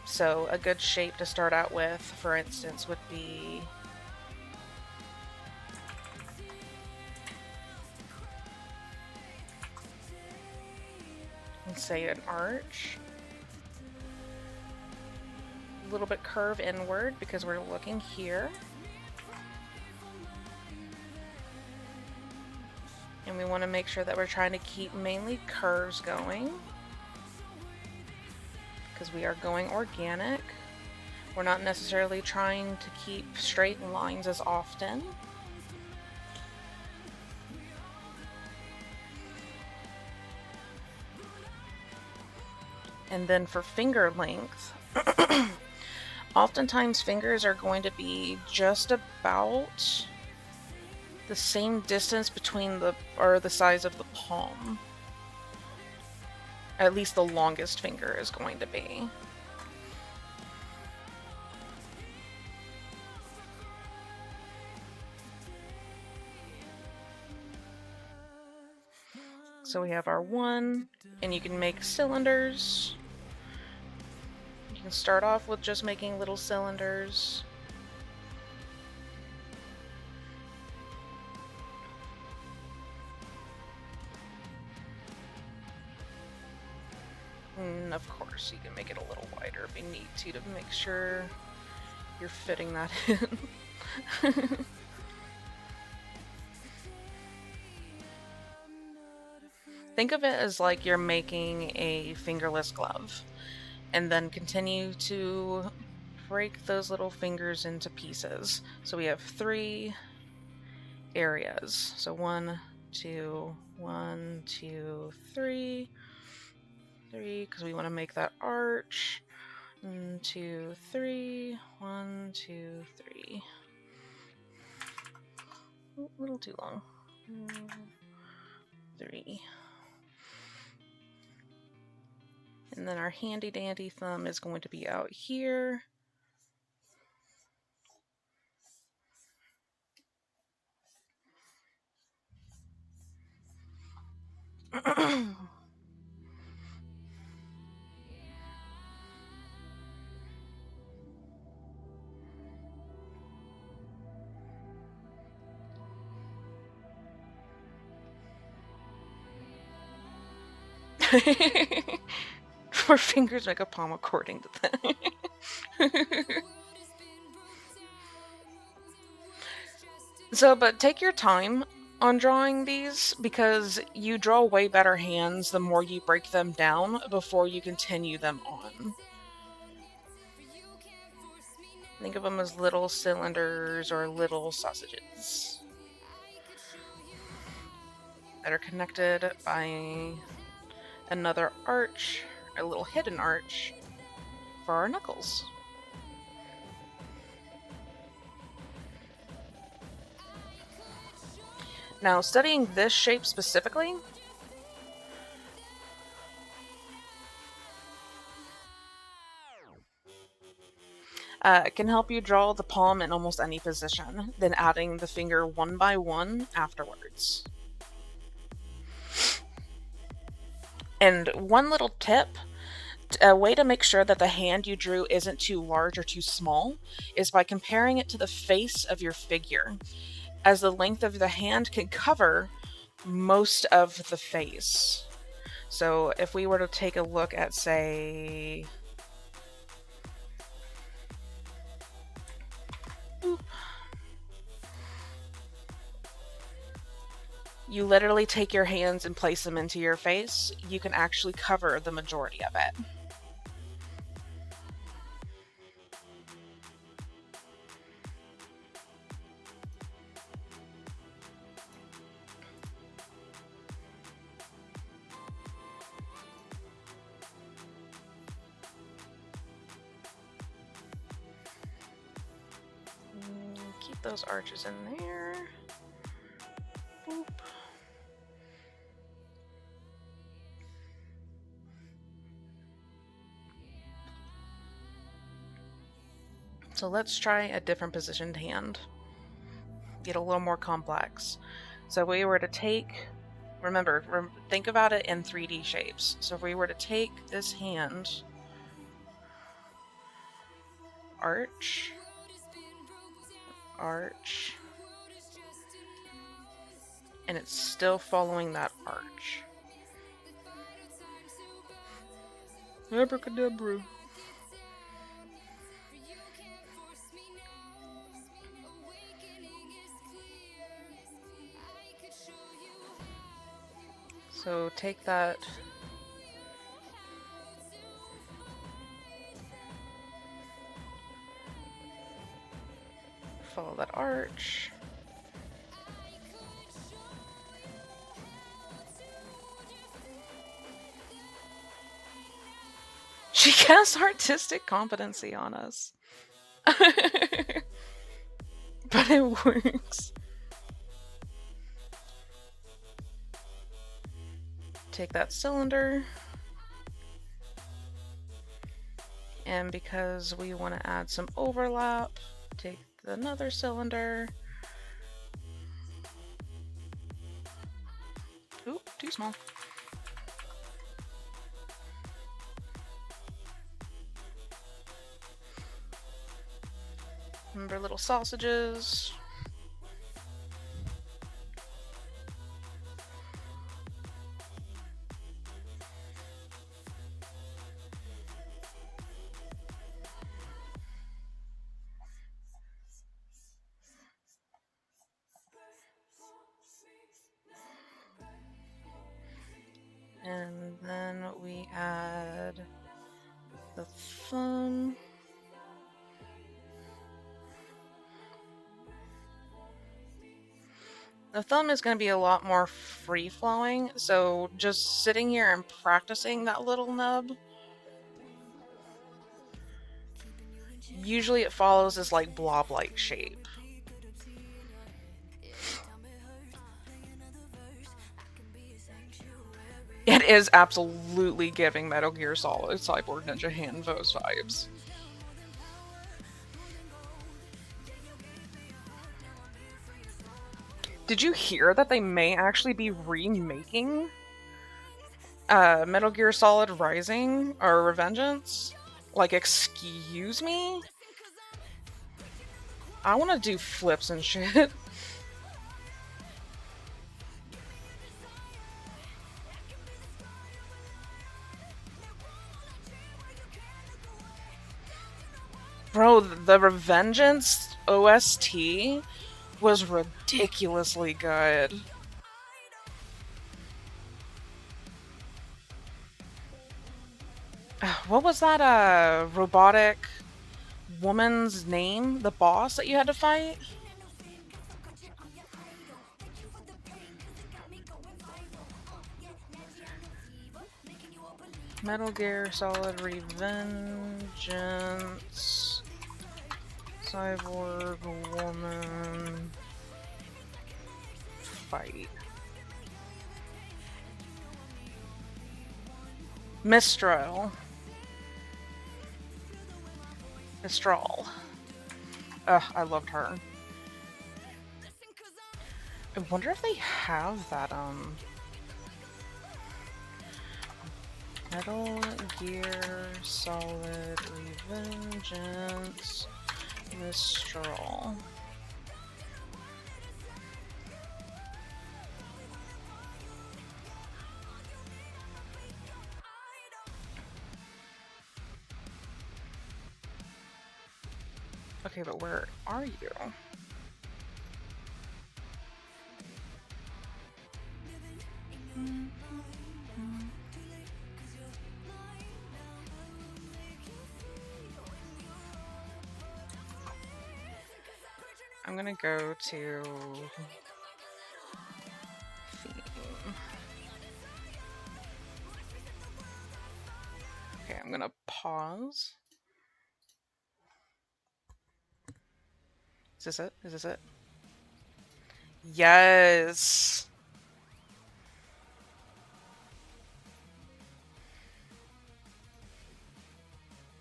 So a good shape to start out with, for instance, would be let's say an arch. A little bit curve inward because we're looking here. And we want to make sure that we're trying to keep mainly curves going because we are going organic. We're not necessarily trying to keep straight lines as often. And then for finger length, oftentimes fingers are going to be just about the same distance between the size of the palm. At least the longest finger is going to be. So we have our one, and you can make cylinders. You can start off with just making little cylinders. And of course, you can make it a little wider if you need to make sure you're fitting that in. Think of it as like you're making a fingerless glove, and then continue to break those little fingers into pieces. So we have 3 areas. So 1, 2, 1, 2, 3. 3, because we want to make that arch. 1, 2, 3. 1, 2, 3. A little too long. 3. And then our handy dandy thumb is going to be out here. Our fingers make a palm according to that. So, but take your time on drawing these because you draw way better hands the more you break them down before you continue them on. Think of them as little cylinders or little sausages that are connected by another arch, a little hidden arch for our knuckles. Now, studying this shape specifically, can help you draw the palm in almost any position, then adding the finger one by one afterwards. And one little tip, a way to make sure that the hand you drew isn't too large or too small, is by comparing it to the face of your figure, as the length of the hand can cover most of the face. So if we were to take a look at, say, you literally take your hands and place them into your face, you can actually cover the majority of it. those arches in there. Boop. So let's try a different positioned hand. Get a little more complex. So if we were to take, remember, think about it in 3D shapes. So if we were to take this hand, arch, arch, and it's still following that arch. Abracadabra. So take that, follow that arch. She casts artistic competency on us. But it works. Take that cylinder. And because we want to add some overlap, take another cylinder. Oop, too small. Remember little sausages. And then we add the thumb. The thumb is going to be a lot more free-flowing, so just sitting here and practicing that little nub. Usually it follows this like blob-like shape. It is absolutely giving Metal Gear Solid Cyborg Ninja Hand Pose vibes. Did you hear that they may actually be remaking Metal Gear Solid Rising or Revengeance? Like, excuse me? I want to do flips and shit. Bro, the Revengeance OST was ridiculously good. What was that robotic woman's name? The boss that you had to fight? Metal Gear Solid Revengeance Cyborg Woman fight. Mistral. I loved her. I wonder if they have that, Metal Gear Solid Revengeance Mistral. Okay, but where are you? I'm gonna go to theme. Okay, I'm gonna pause. this it? Is this it? Yes.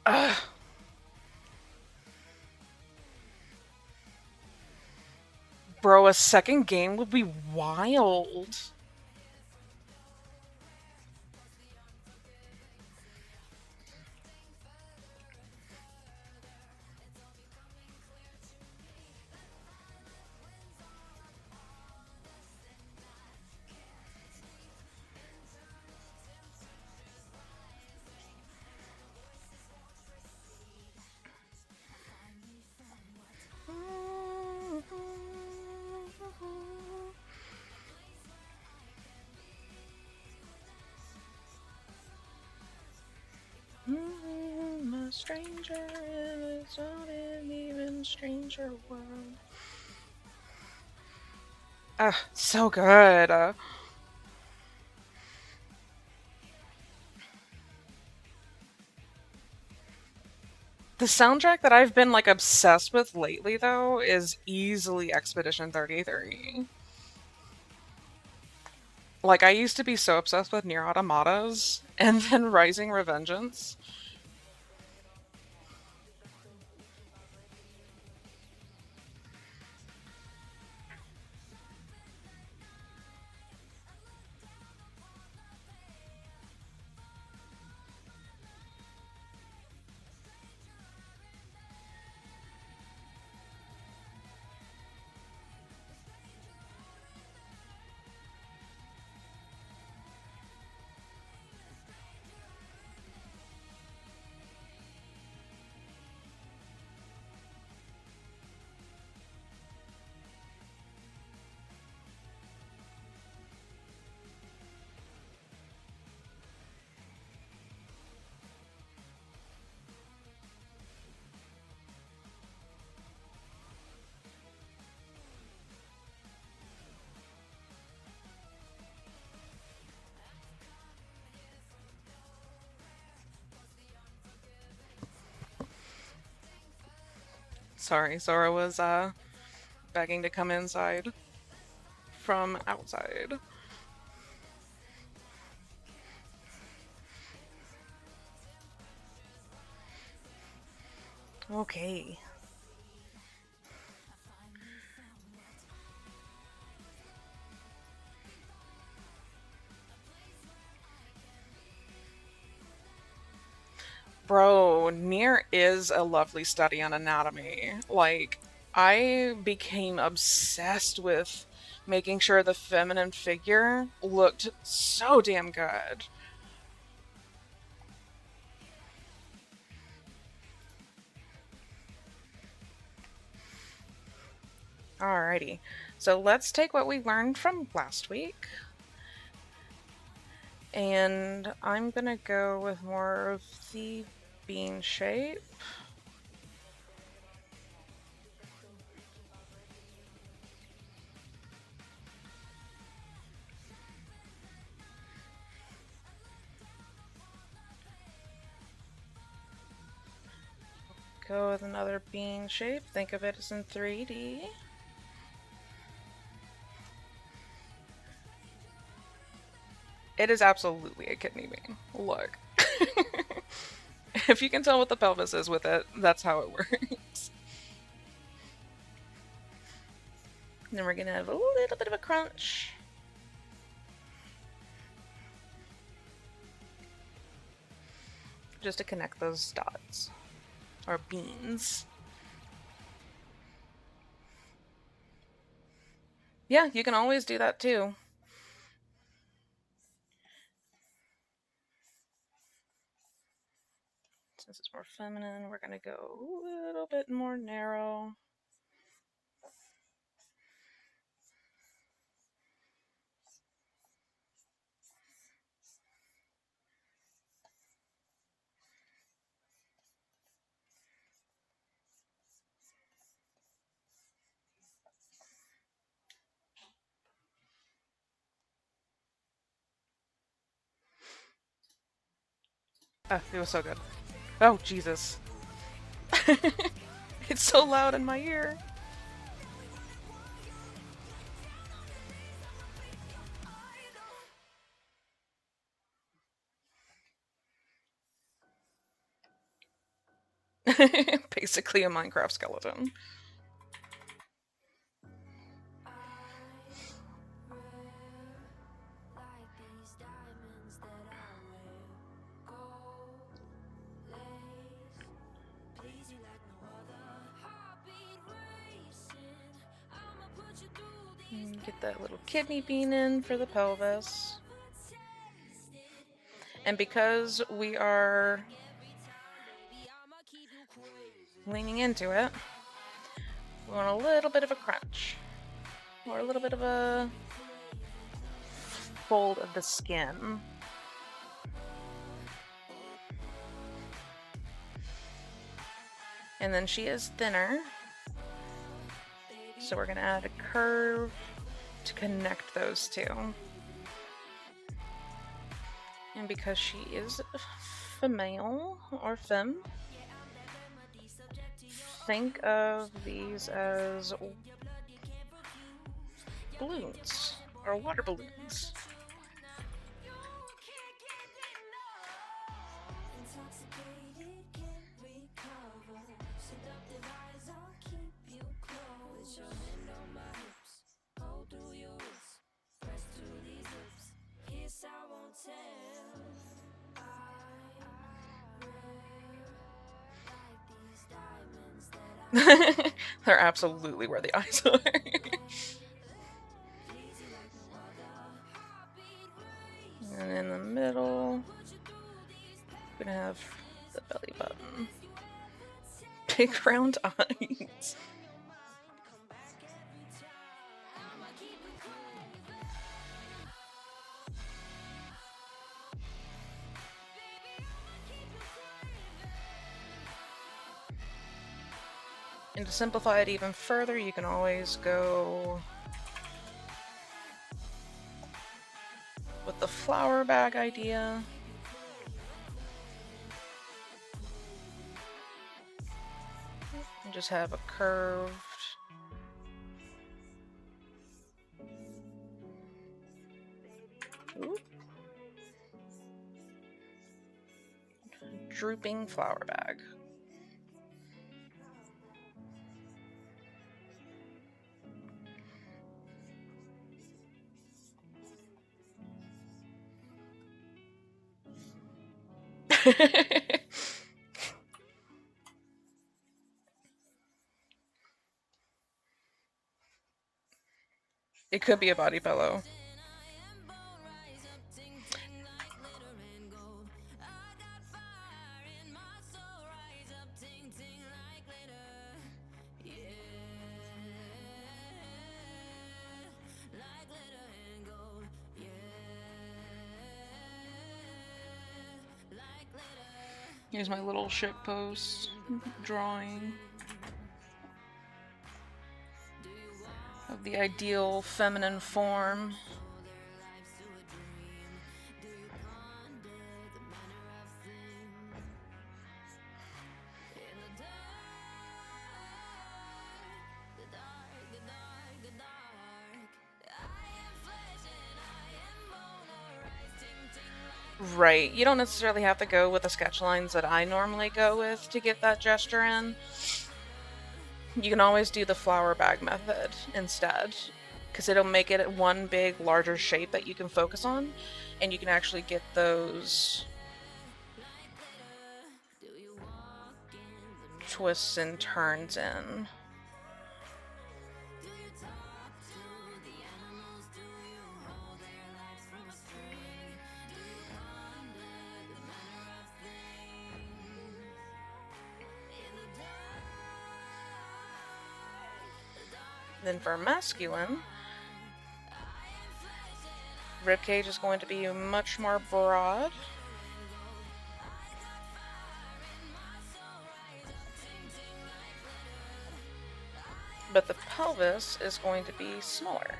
Ugh. Bro, a second game would be wild. I'm a stranger and it's not an even stranger world. Ah, so good. The soundtrack that I've been like obsessed with lately, though, is easily Expedition 33. Like, I used to be so obsessed with Nier Automatas and then Rising Revengeance. Sorry, Zora was begging to come inside from outside. Okay. Bro, Nier is a lovely study on anatomy. Like, I became obsessed with making sure the feminine figure looked so damn good. Alrighty. So let's take what we learned from last week. And I'm gonna go with more of the bean shape. Go with another bean shape. Think of it as in 3D. It is absolutely a kidney bean. Look. If you can tell what the pelvis is with it, that's how it works. And then we're gonna have a little bit of a crunch. Just to connect those dots. Or beans. Yeah, you can always do that too. Since it's more feminine, we're gonna go a little bit more narrow. Oh, it was so good. Oh, Jesus. It's so loud in my ear. Basically a Minecraft skeleton. Get that little kidney bean in for the pelvis. And because we are leaning into it, we want a little bit of a crunch. Or a little bit of a fold of the skin. And then she is thinner, so we're going to add a curve to connect those two. And because she is female or femme, think of these as balloons or water balloons. They're absolutely where the eyes are. And in the middle, we're gonna have the belly button. Big round eyes. And to simplify it even further, you can always go with the flower bag idea. And just have a curved drooping flower bag. It could be a body pillow. Here's my little shitpost drawing of the ideal feminine form. Right, you don't necessarily have to go with the sketch lines that I normally go with to get that gesture in. You can always do the flower bag method instead, because it'll make it one big larger shape that you can focus on, and you can actually get those twists and turns in. Then for masculine, ribcage is going to be much more broad. But the pelvis is going to be smaller.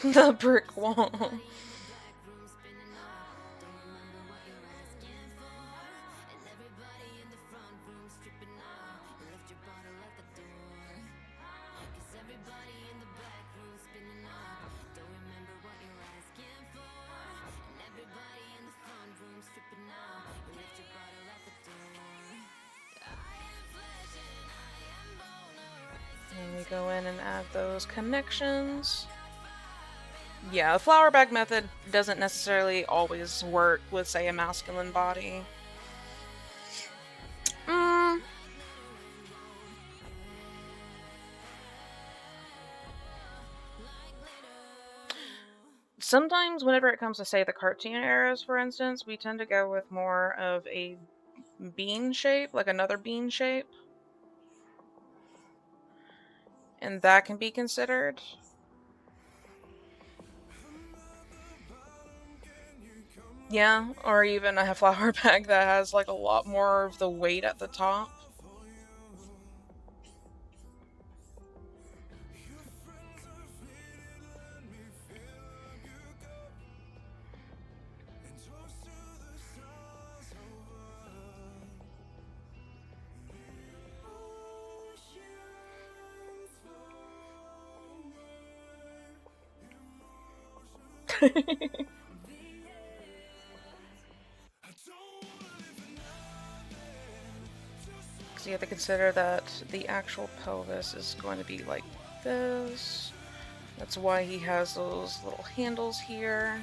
The brick wall. And we go in and add those connections. Yeah, the flower bag method doesn't necessarily always work with, say, a masculine body. Sometimes whenever it comes to, say, the cartoon eras, for instance, we tend to go with more of a bean shape, like another bean shape. And that can be considered. Yeah, or even a flower bag that has like a lot more of the weight at the top. So you have to consider that the actual pelvis is going to be like this. That's why he has those little handles here.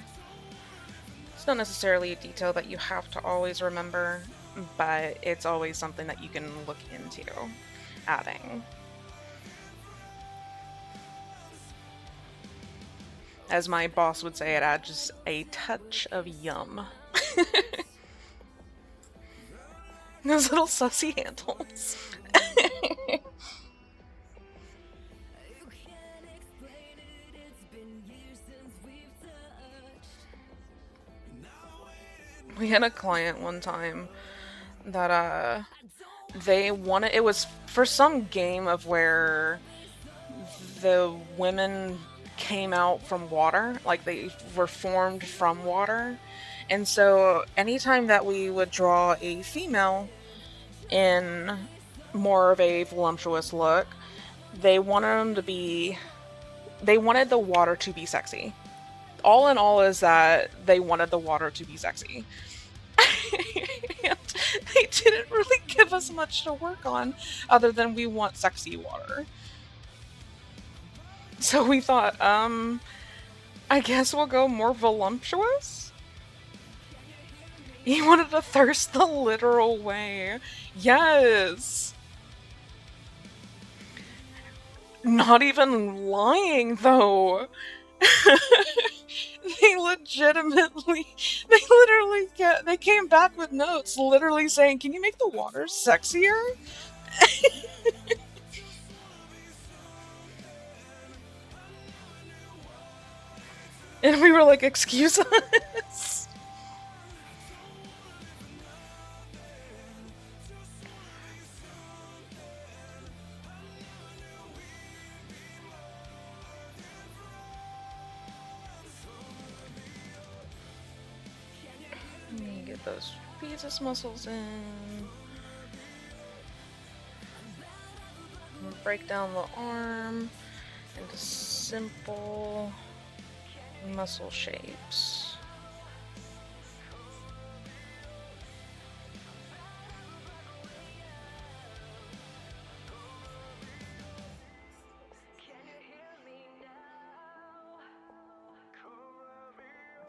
It's not necessarily a detail that you have to always remember, but it's always something that you can look into adding. As my boss would say, it adds just a touch of yum. Those little sussy handles. We had a client one time that they wanted, it was for some game of where the women came out from water, like they were formed from water. And so anytime that we would draw a female in more of a voluptuous look, they wanted them to be, they wanted the water to be sexy. All in all is that they wanted the water to be sexy. And they didn't really give us much to work on other than we want sexy water. So we thought, I guess we'll go more voluptuous? He wanted to thirst the literal way. Yes! Not even lying, though. They they came back with notes literally saying, can you make the water sexier? And we were like, excuse us? Let me get those Jesus muscles in. We'll break down the arm into simple muscle shapes.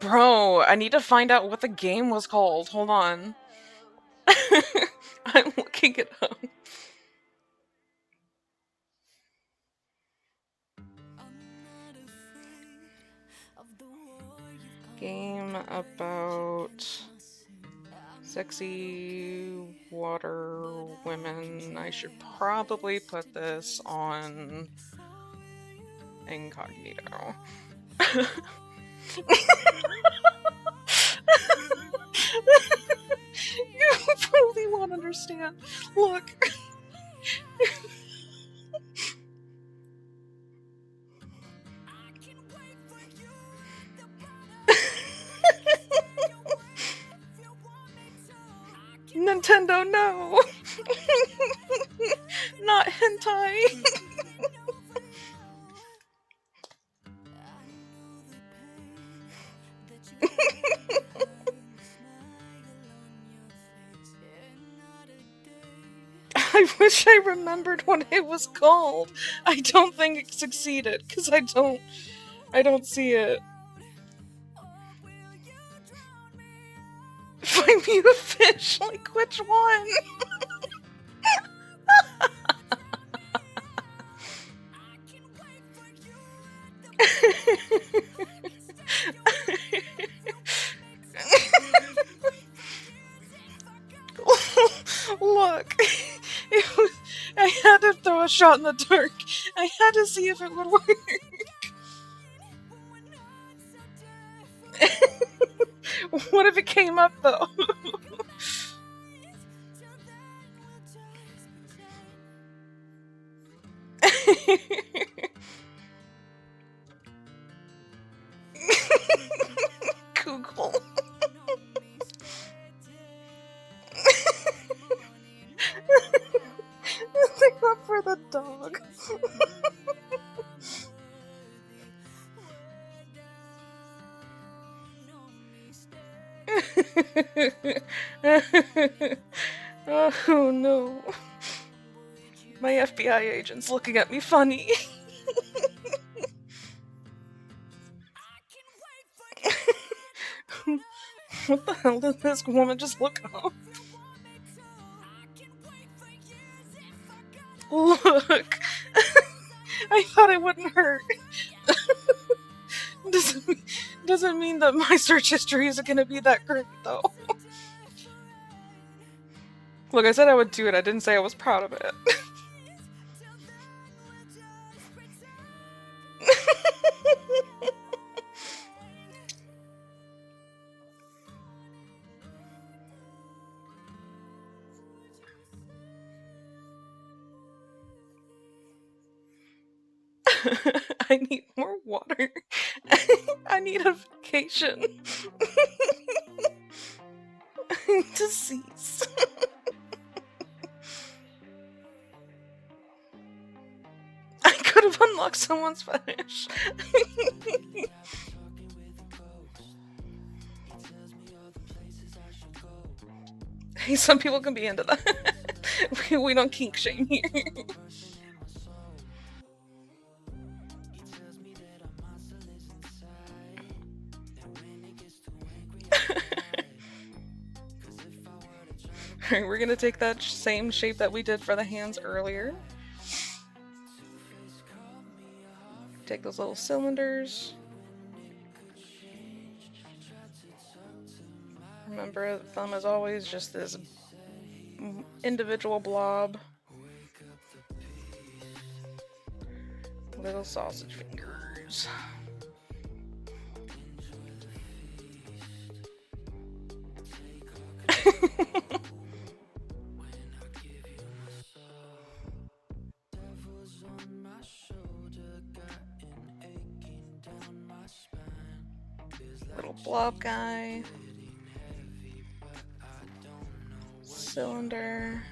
Bro, I need to find out what the game was called. Hold on. I'm looking it up. Game about sexy water women. I should probably put this on incognito. You probably won't understand. Look. Nintendo, no! Not hentai! I wish I remembered what it was called. I don't think it succeeded, because I don't see it. Find me a fish, like which one? Look, I had to throw a shot in the dark. I had to see if it would work. What if it came up though? Google. Think up for the dog. Oh no. My FBI agent's looking at me funny. What the hell did this woman just look up? Look! I thought it wouldn't hurt. Doesn't mean that my search history isn't gonna be that great, though. Look, I said I would do it, I didn't say I was proud of it. I need more water. I need a vacation. Disease. I could have unlocked someone's fetish. Hey, some people can be into that. We don't kink shame here. Alright, we're gonna take that same shape that we did for the hands earlier. Take those little cylinders. Remember, the thumb is always just this individual blob. Little sausage fingers. Little blob guy. Cylinder.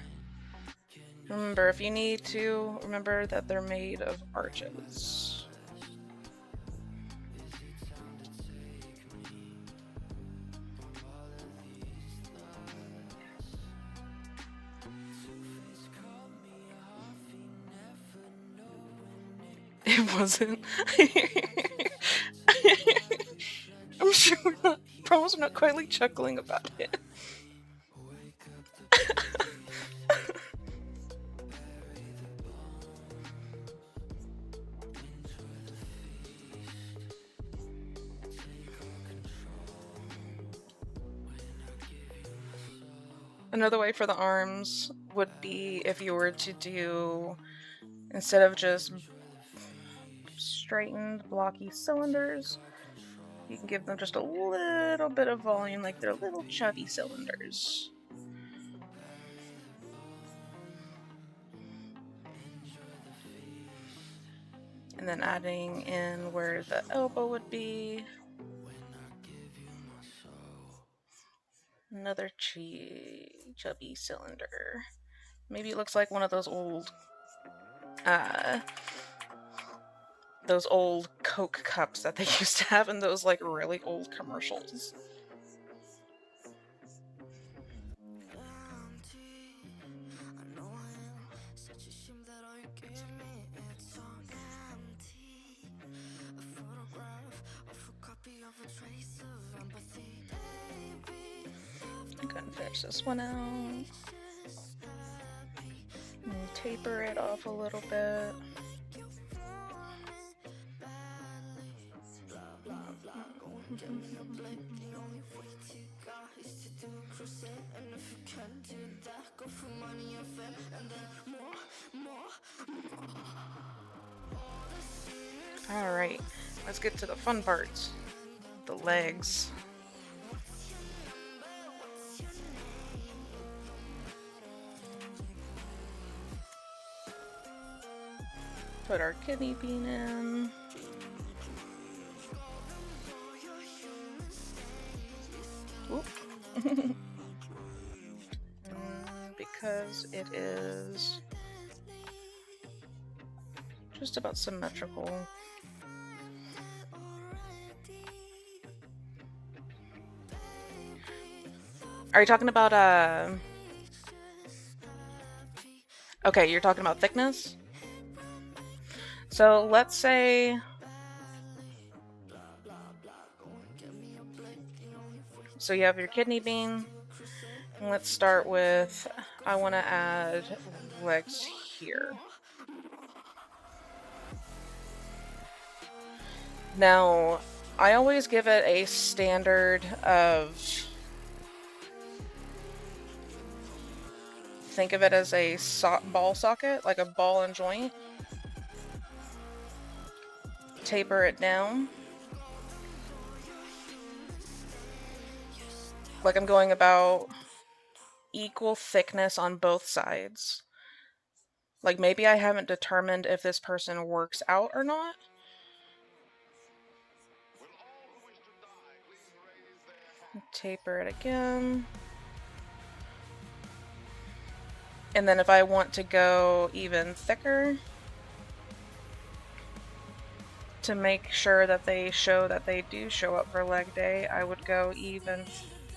Remember, if you need to, remember that they're made of arches. It wasn't. I'm sure we're not, promise we're not quietly chuckling about it. Another way for the arms would be if you were to do, instead of just straightened, blocky cylinders, you can give them just a little bit of volume, like they're little chubby cylinders. And then adding in where the elbow would be. Another chubby cylinder. Maybe it looks like one of those old Coke cups that they used to have in those like really old commercials. I couldn't finish this one out. And taper it off a little bit. Alright, let's get to the fun parts. The legs. Put our kidney bean in. Because it is just about symmetrical. Are you talking about okay, you're talking about thickness? So let's say so you have your kidney bean. Let's start with, I want to add legs here. Now, I always give it a standard of, think of it as a ball socket, like a ball and joint. Taper it down. Like I'm going about equal thickness on both sides. Like maybe I haven't determined if this person works out or not. Taper it again. And then if I want to go even thicker, to make sure that they show that they do show up for leg day, I would go even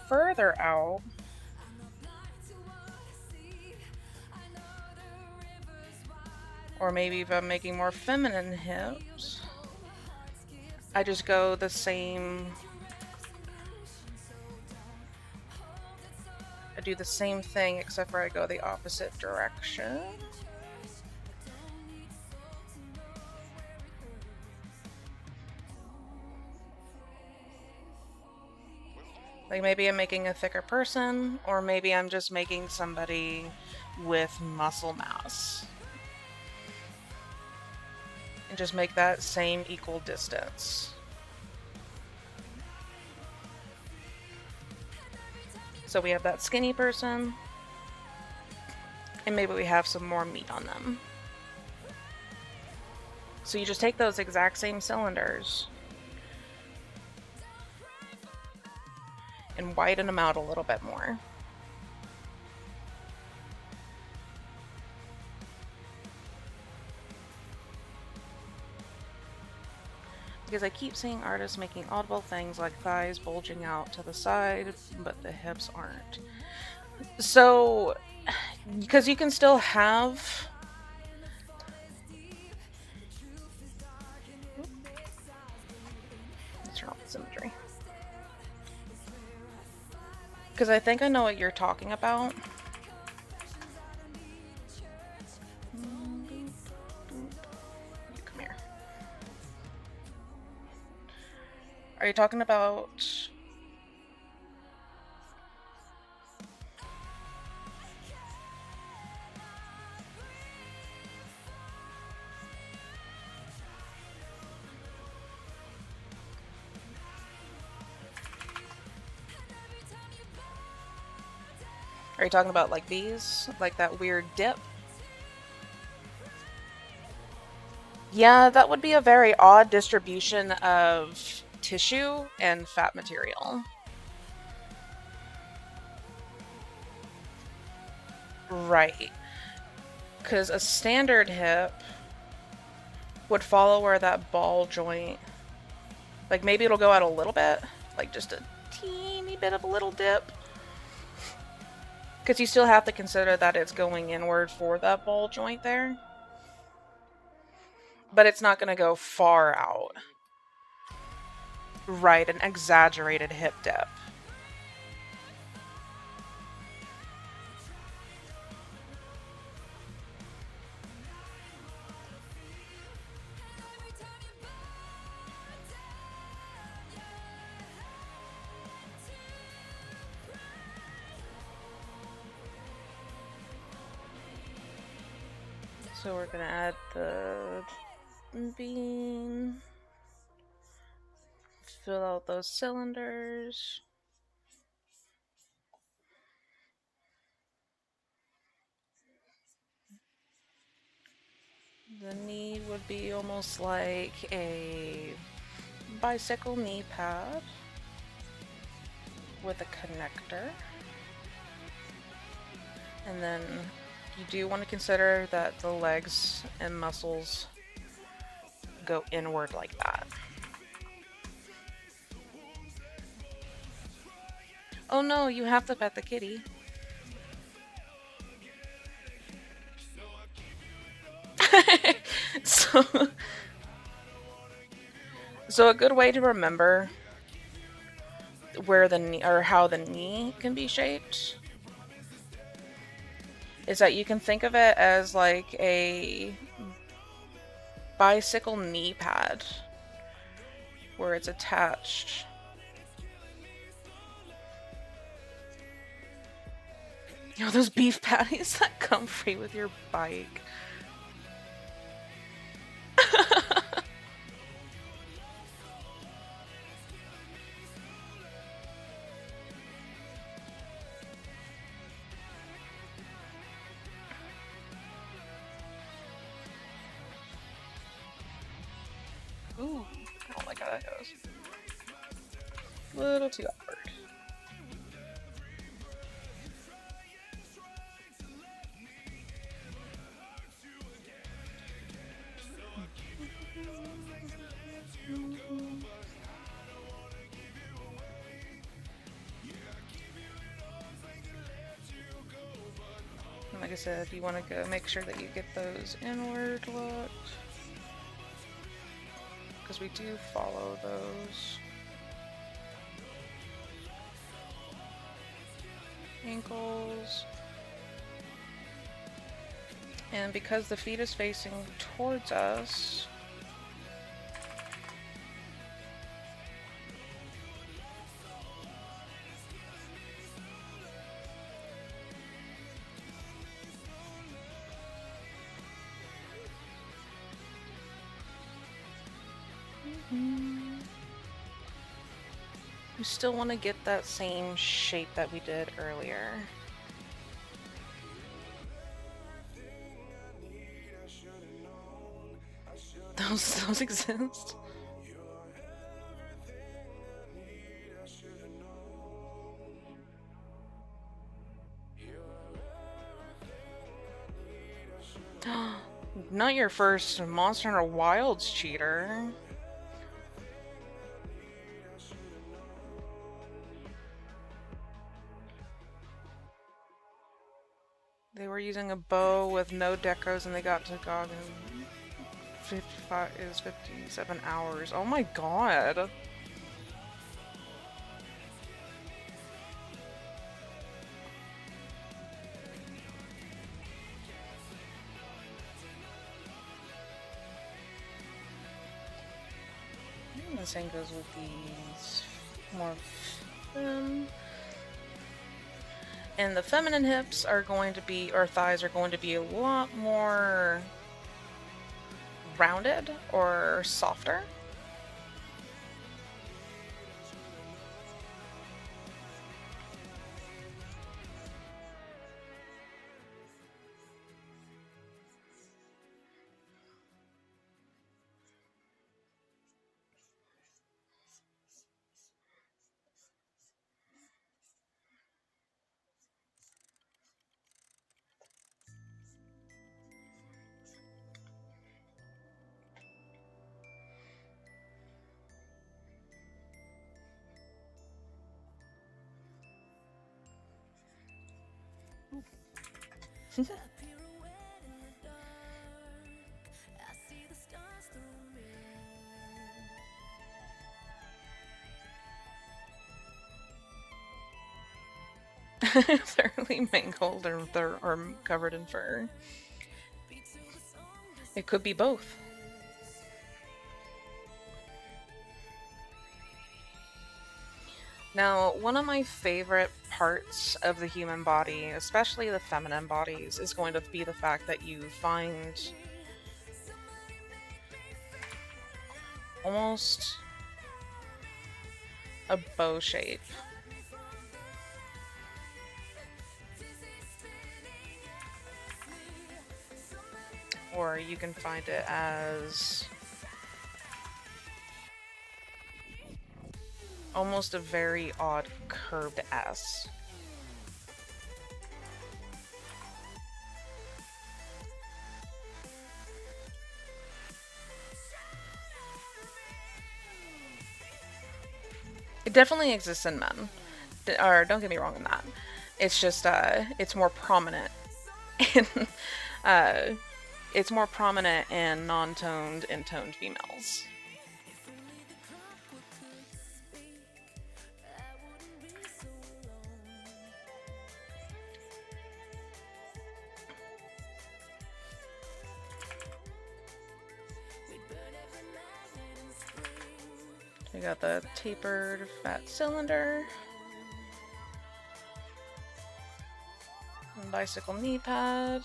further out. Or maybe if I'm making more feminine hips, I just go the same. I do the same thing except for I go the opposite direction. Like maybe I'm making a thicker person, or maybe I'm just making somebody with muscle mass. And just make that same equal distance. So we have that skinny person, and maybe we have some more meat on them. So you just take those exact same cylinders and widen them out a little bit more. Because I keep seeing artists making audible things like thighs bulging out to the side, but the hips aren't. So, because you can still have... Let's turn off the symmetry. Because I think I know what you're talking about. Come here. Are you talking about... Are you talking about like these? Like that weird dip? Yeah, that would be a very odd distribution of tissue and fat material. Right. Because a standard hip would follow where that ball joint, like maybe it'll go out a little bit, like just a teeny bit of a little dip. Because you still have to consider that it's going inward for that ball joint there. But it's not going to go far out. Right, an exaggerated hip dip. So we're gonna add the bean, fill out those cylinders. The knee would be almost like a bicycle knee pad with a connector. And then you do want to consider that the legs and muscles go inward like that. Oh no, you have to pet the kitty. so, so a good way to remember where the knee or how the knee can be shaped is that you can think of it as like a bicycle knee pad where it's attached. You know those beef patties that come free with your bike? Ooh, I don't like how that goes. A little too awkward. Like I said, you want to go make sure that you get those inward looked, because we do follow those ankles. And because the feet is facing towards us, we still want to get that same shape that we did earlier. Those exist. Not your first Monster Hunter Wilds cheater. They were using a bow with no decos and they got to GOG in 57 hours. Oh my god. The same goes with these more and the feminine hips are going to be, or thighs are going to be a lot more rounded or softer. Thoroughly mangled or covered in fur. It could be both. Now, one of my favorite parts of the human body, especially the feminine bodies, is going to be the fact that you find almost a bow shape. Or you can find it as almost a very odd curved S. It definitely exists in men. Or don't get me wrong on that. It's just it's more prominent in it's more prominent in non-toned and toned females. We got the tapered fat cylinder. Bicycle knee pad.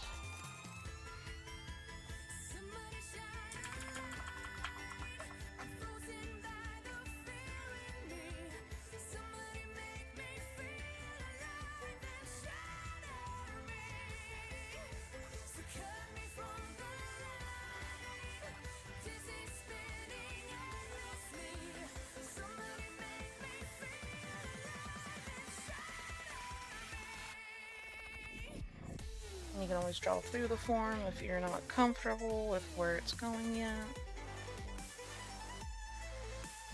You can always draw through the form if you're not comfortable with where it's going yet.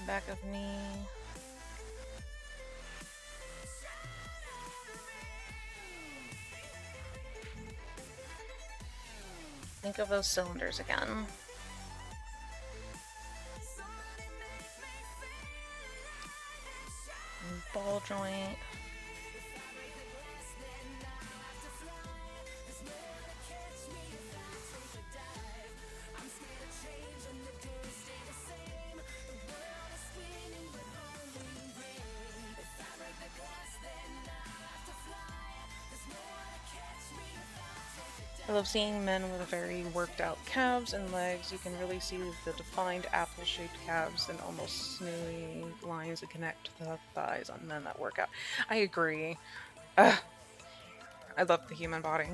Back of knee. Think of those cylinders again. Ball joint. I love seeing men with very worked out calves and legs. You can really see the defined apple-shaped calves and almost sinewy lines that connect to the thighs on men that work out. I agree. I love the human body.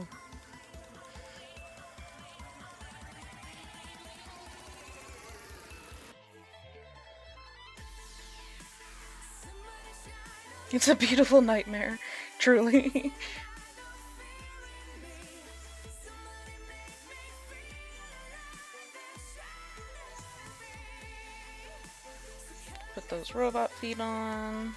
It's a beautiful nightmare, truly. Put those robot feet on.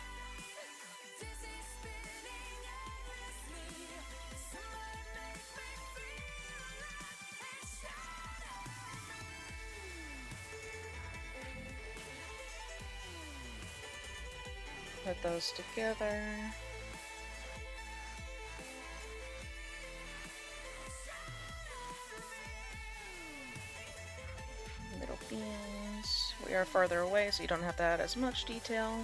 Put those together. Middle beams. We are farther away, so you don't have to add as much detail.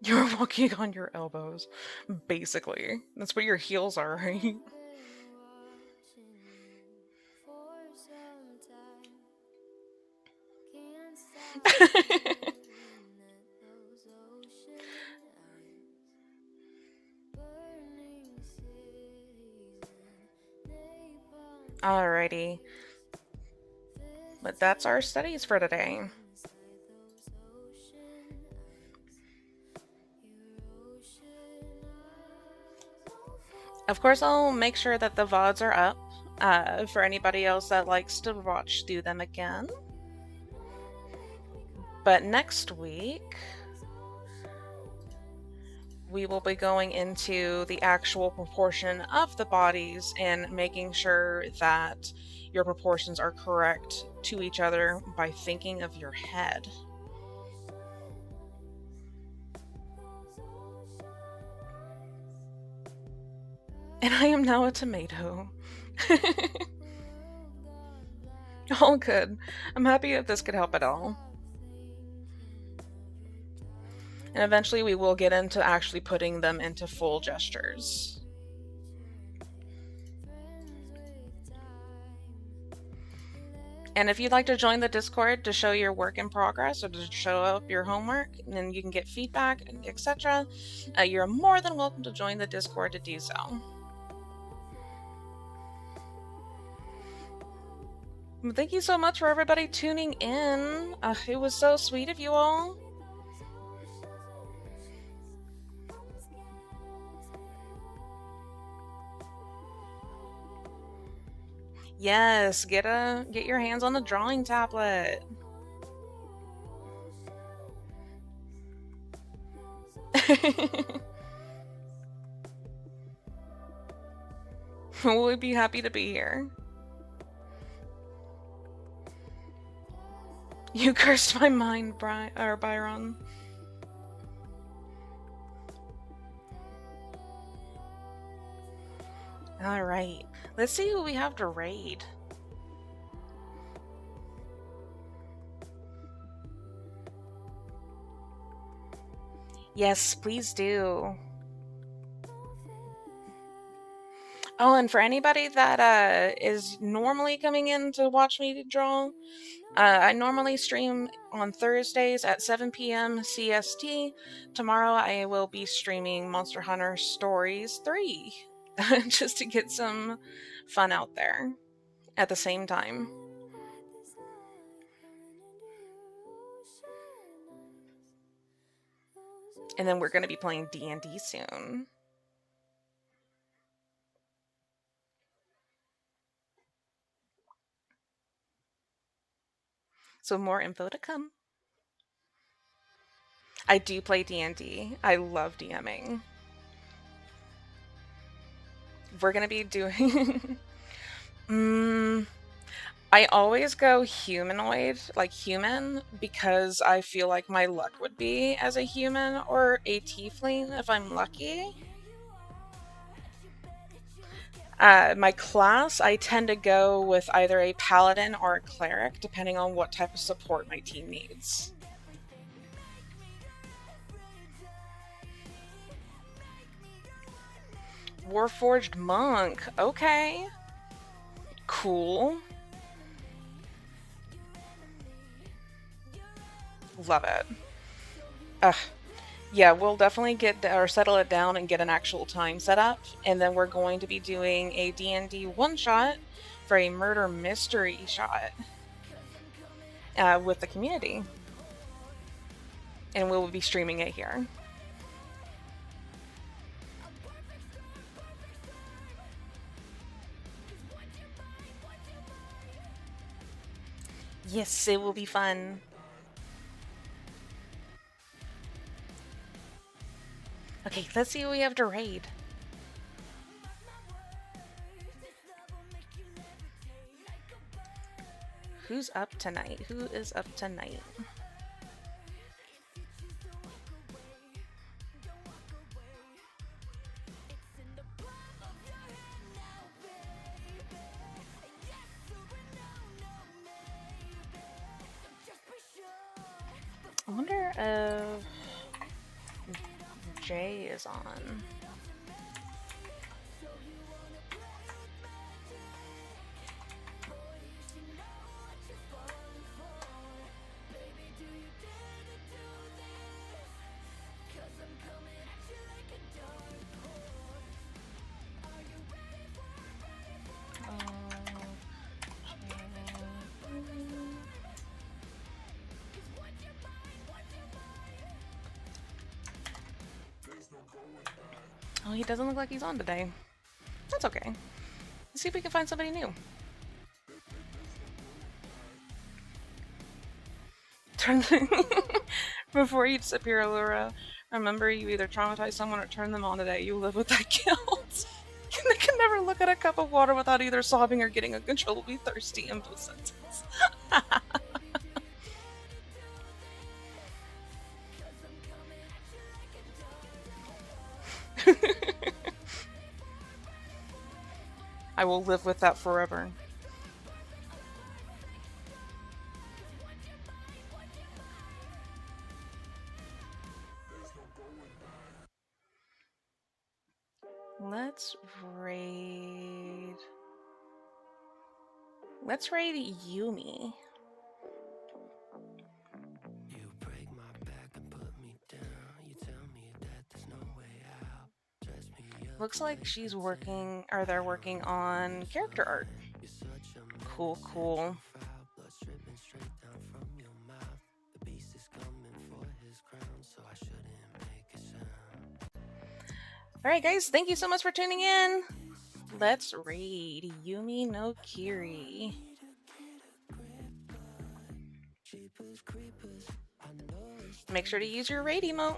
You're walking on your elbows, basically. That's what your heels are, right? Alrighty. But that's our studies for today. Of course, I'll make sure that the VODs are up for anybody else that likes to watch through them again. But next week, we will be going into the actual proportion of the bodies and making sure that your proportions are correct to each other by thinking of your head. And I am now a tomato. All good. I'm happy if this could help at all. And eventually we will get into actually putting them into full gestures. And if you'd like to join the Discord to show your work in progress or to show up your homework, and then you can get feedback, etc., you're more than welcome to join the Discord to do so. Thank you so much for everybody tuning in. It was so sweet of you all. Yes, get your hands on the drawing tablet. We'll be happy to be here. You cursed my mind, Byron. Alright, let's see who we have to raid. Yes, please do. Oh, and for anybody that is normally coming in to watch me draw, I normally stream on Thursdays at 7 p.m. CST. Tomorrow I will be streaming Monster Hunter Stories 3, just to get some fun out there at the same time. And then we're going to be playing D&D soon. So more info to come. I do play D&D. I love DMing. We're going to be doing... I always go humanoid, like human, because I feel like my luck would be as a human or a tiefling if I'm lucky. My class, I tend to go with either a paladin or a cleric, depending on what type of support my team needs. Warforged monk, okay. Cool. Love it. Yeah, we'll definitely get or settle it down and get an actual time set up, and then we're going to be doing a D&D one-shot for a murder mystery shot with the community, and we'll be streaming it here. Yes, it will be fun. Okay, let's see who we have to raid. Who's up tonight? Who is up tonight? I wonder if Jay is on. Oh, he doesn't look like he's on today. That's okay. Let's see if we can find somebody new. Turn before you disappear, Allura. Remember, you either traumatize someone or turn them on today. You live with that guilt. They can never look at a cup of water without either sobbing or getting uncontrollably thirsty in both sentences. I will live with that forever. Let's raid. Let's raid Yumi. You break my back and put me down. You tell me that there's no way out. Dress me up. Looks like she's working, or they're working on character art. You're such a Cool, cool. blood dripping straight down from your mouth. The beast is coming for his crown, so I shouldn't make a sound. Alright, guys, thank you so much for tuning in. Let's raid Yumi no Kiri. Make sure to use your raid emote.